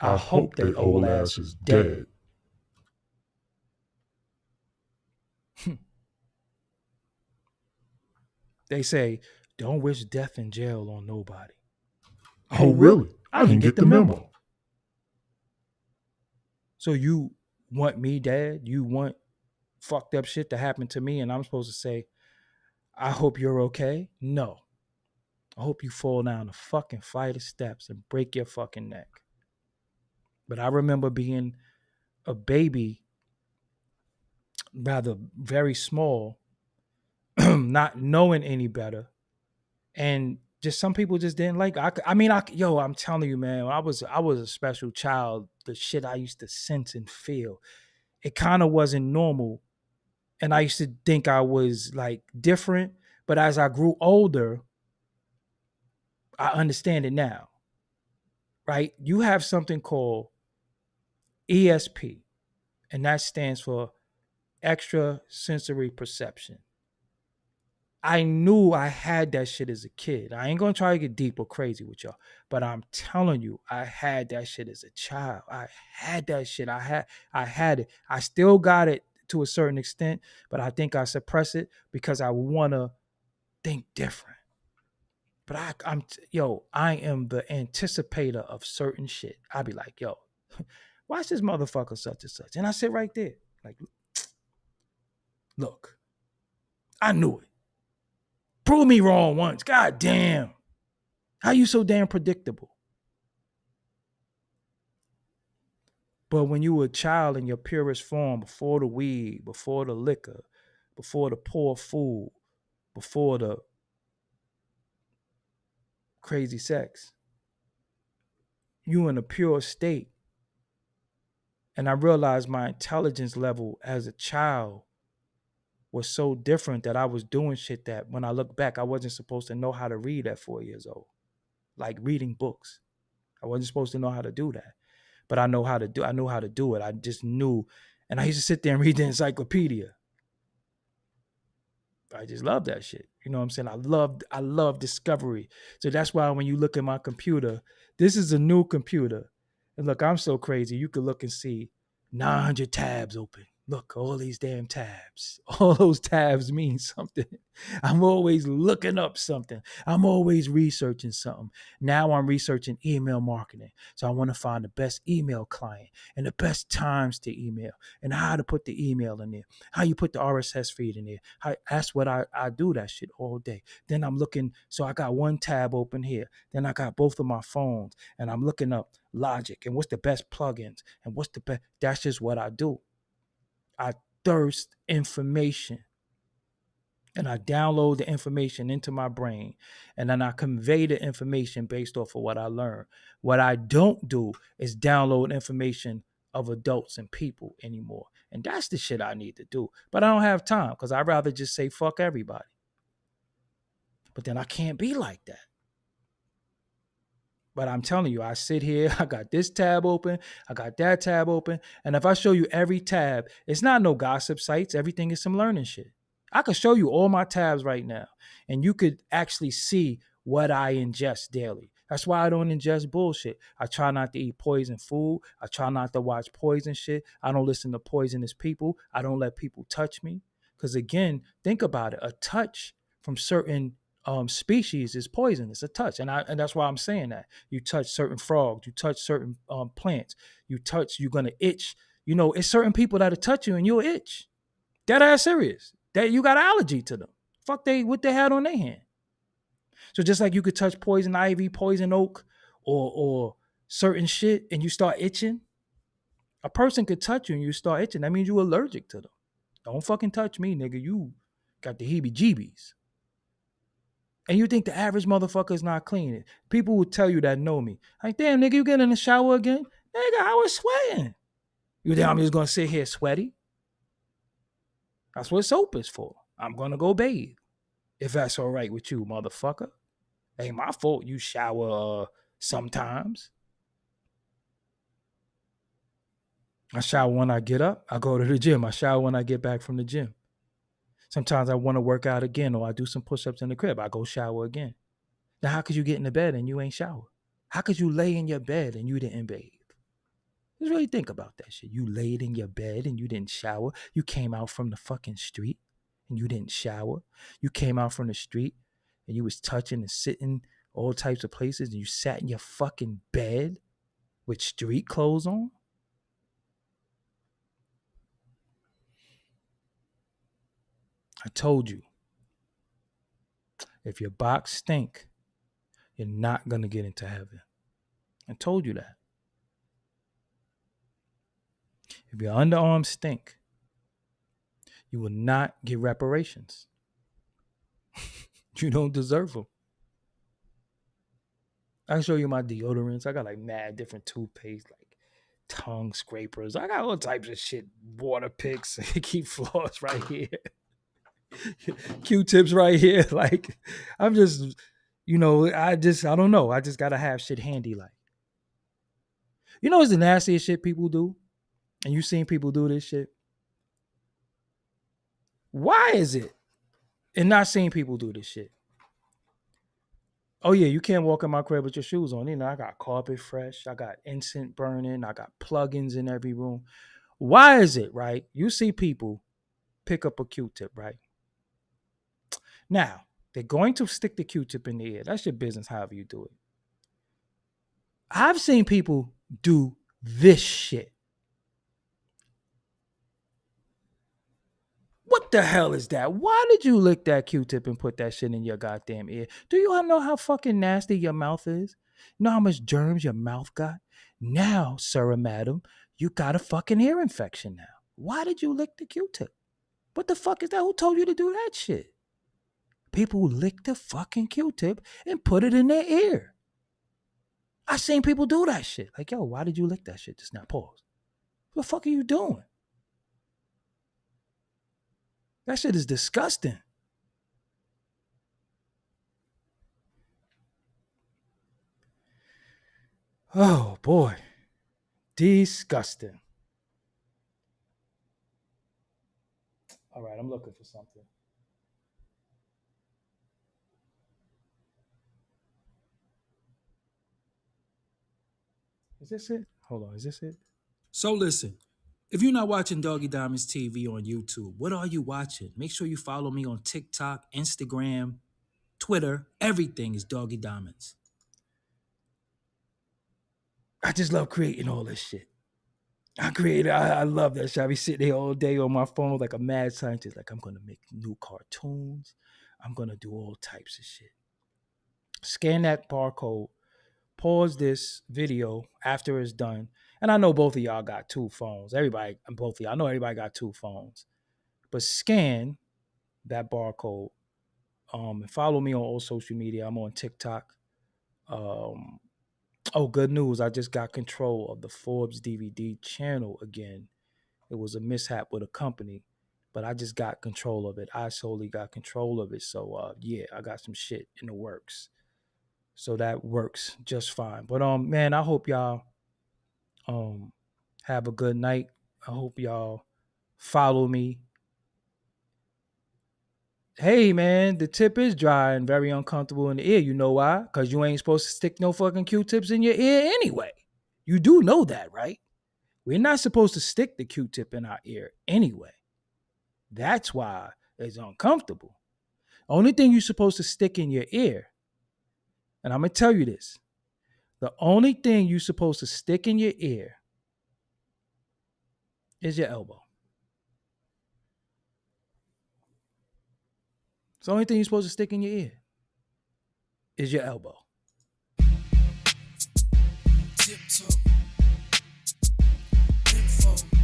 Speaker 1: I
Speaker 2: I
Speaker 1: hope
Speaker 2: hope
Speaker 1: they
Speaker 2: they
Speaker 1: old
Speaker 2: old
Speaker 1: ass
Speaker 2: ass
Speaker 1: is
Speaker 2: is
Speaker 1: dead.
Speaker 2: dead.
Speaker 1: They say, don't wish death in jail on nobody. Oh,
Speaker 2: Oh,
Speaker 1: really?
Speaker 2: really?
Speaker 1: I
Speaker 2: I
Speaker 1: didn't
Speaker 2: didn't
Speaker 1: get
Speaker 2: get
Speaker 1: the
Speaker 2: the
Speaker 1: memo.
Speaker 2: memo.
Speaker 1: So you want me, Dad? You want fucked up shit to happen to me, and I'm supposed to say, I hope you're okay? No. I hope you fall down a fucking flight of steps and break your fucking neck. But I remember being a baby, rather very small, not knowing any better, and just some people just didn't like. I'm telling you, man, I was a special child. The shit I used to sense and feel, it kind of wasn't normal, and I used to think I was like different. But as I grew older, I understand it now. Right? You have something called ESP, and that stands for extra sensory perception. I knew I had that shit as a kid. I ain't gonna try to get deep or crazy with y'all, but I'm telling you, I had that shit as a child. I had that shit. I had it. I still got it to a certain extent, but I think I suppress it because I wanna think different. But I am the anticipator of certain shit. I be like, yo, watch this motherfucker such and such. And I sit right there. Like, look, I knew it. Prove me wrong once. God damn. How you so damn predictable? But when you were a child in your purest form, before the weed, before the liquor, before the poor food, before the crazy sex, you in a pure state. And I realized my intelligence level as a child was so different that I was doing shit that when I look back, I wasn't supposed to know how to read at 4 years old. Like reading books. I wasn't supposed to know how to do that. But I knew how to do it. I just knew. And I used to sit there and read the encyclopedia. I just love that shit. You know what I'm saying? I love discovery. So that's why when you look at my computer, this is a new computer. And look, I'm so crazy. You could look and see 900 tabs open. Look, all these damn tabs. All those tabs mean something. I'm always looking up something. I'm always researching something. Now I'm researching email marketing. So I want to find the best email client and the best times to email and how to put the email in there, how you put the RSS feed in there. That's what I do that shit all day. Then I'm looking, so I got one tab open here. Then I got both of my phones and I'm looking up Logic and what's the best plugins and what's the best. That's just what I do. I thirst information and I download the information into my brain and then I convey the information based off of what I learned. What I don't do is download information of adults and people anymore. And that's the shit I need to do. But I don't have time because I'd rather just say fuck everybody. But then I can't be like that. But I'm telling you, I sit here, I got this tab open, I got that tab open. And if I show you every tab, it's not no gossip sites. Everything is some learning shit. I could show you all my tabs right now, and you could actually see what I ingest daily. That's why I don't ingest bullshit. I try not to eat poison food. I try not to watch poison shit. I don't listen to poisonous people. I don't let people touch me. Because again, think about it. A touch from certain species is poisonous. A touch, and that's why I'm saying that. You touch certain frogs, you touch certain plants, you're gonna itch. You know, it's certain people that'll touch you and you'll itch. That ass serious. That you got an allergy to them. Fuck they what they had on their hand. So just like you could touch poison ivy, poison oak, or certain shit, and you start itching. A person could touch you and you start itching. That means you're allergic to them. Don't fucking touch me, nigga. You got the heebie-jeebies. And you think the average motherfucker is not clean. People will tell you that know me. Like, damn, nigga, you get in the shower again? Nigga, I was sweating. You think I'm just gonna sit here sweaty? That's what soap is for. I'm gonna go bathe. If that's all right with you, motherfucker. Ain't my fault you shower sometimes. I shower when I get up. I go to the gym. I shower when I get back from the gym. Sometimes I want to work out again, or I do some push-ups in the crib. I go shower again. Now, how could you get in the bed and you ain't shower? How could you lay in your bed and you didn't bathe? Just really think about that shit. You laid in your bed and you didn't shower. You came out from the fucking street and you didn't shower. You came out from the street and you was touching and sitting all types of places and you sat in your fucking bed with street clothes on. I told you, if your box stink, you're not going to get into heaven. I told you that. If your underarms stink, you will not get reparations. You don't deserve them. I can show you my deodorants. I got like mad different toothpaste, like tongue scrapers. I got all types of shit. Water picks, keep floss right here. Q-tips right here. Like, I'm just, I don't know. I just gotta have shit handy. Like, what's the nastiest shit people do? And you seen people do this shit? Why is it? And not seeing people do this shit. Oh yeah, you can't walk in my crib with your shoes on. I got carpet fresh. I got incense burning. I got plugins in every room. Why is it, right? You see people pick up a Q-tip, right? Now, they're going to stick the Q-tip in the ear. That's your business, however you do it. I've seen people do this shit. What the hell is that? Why did you lick that Q-tip and put that shit in your goddamn ear? Do you all know how fucking nasty your mouth is? You know how much germs your mouth got? Now, sir or madam, you got a fucking ear infection now. Why did you lick the Q-tip? What the fuck is that? Who told you to do that shit? People lick the fucking Q-tip and put it in their ear. I seen people do that shit. Like, yo, why did you lick that shit just now? Pause. What the fuck are you doing? That shit is disgusting. Oh, boy. Disgusting. All right, I'm looking for something. Is this it? Hold on, is this it? So listen, if you're not watching Doggie Diamonds TV on YouTube, what are you watching? Make sure you follow me on TikTok, Instagram, Twitter. Everything is Doggie Diamonds. I just love creating all this shit. I love that shit. I be sitting there all day on my phone like a mad scientist. Like, I'm going to make new cartoons. I'm going to do all types of shit. Scan that barcode. Pause this video after it's done. And I know both of y'all got two phones. I know everybody got two phones. But scan that barcode. And follow me on all social media. I'm on TikTok. Good news. I just got control of the Forbes DVD channel again. It was a mishap with a company, but I just got control of it. I solely got control of it. So, I got some shit in the works. So that works just fine. But, man, I hope y'all have a good night. I hope y'all follow me. Hey, man, the tip is dry and very uncomfortable in the ear. You know why? Because you ain't supposed to stick no fucking Q-tips in your ear anyway. You do know that, right? We're not supposed to stick the Q-tip in our ear anyway. That's why it's uncomfortable. Only thing you're supposed to stick in your ear, and I'm going to tell you this, the only thing you're supposed to stick in your ear is your elbow. It's the only thing you're supposed to stick in your ear is your elbow. Tiptoe. Info.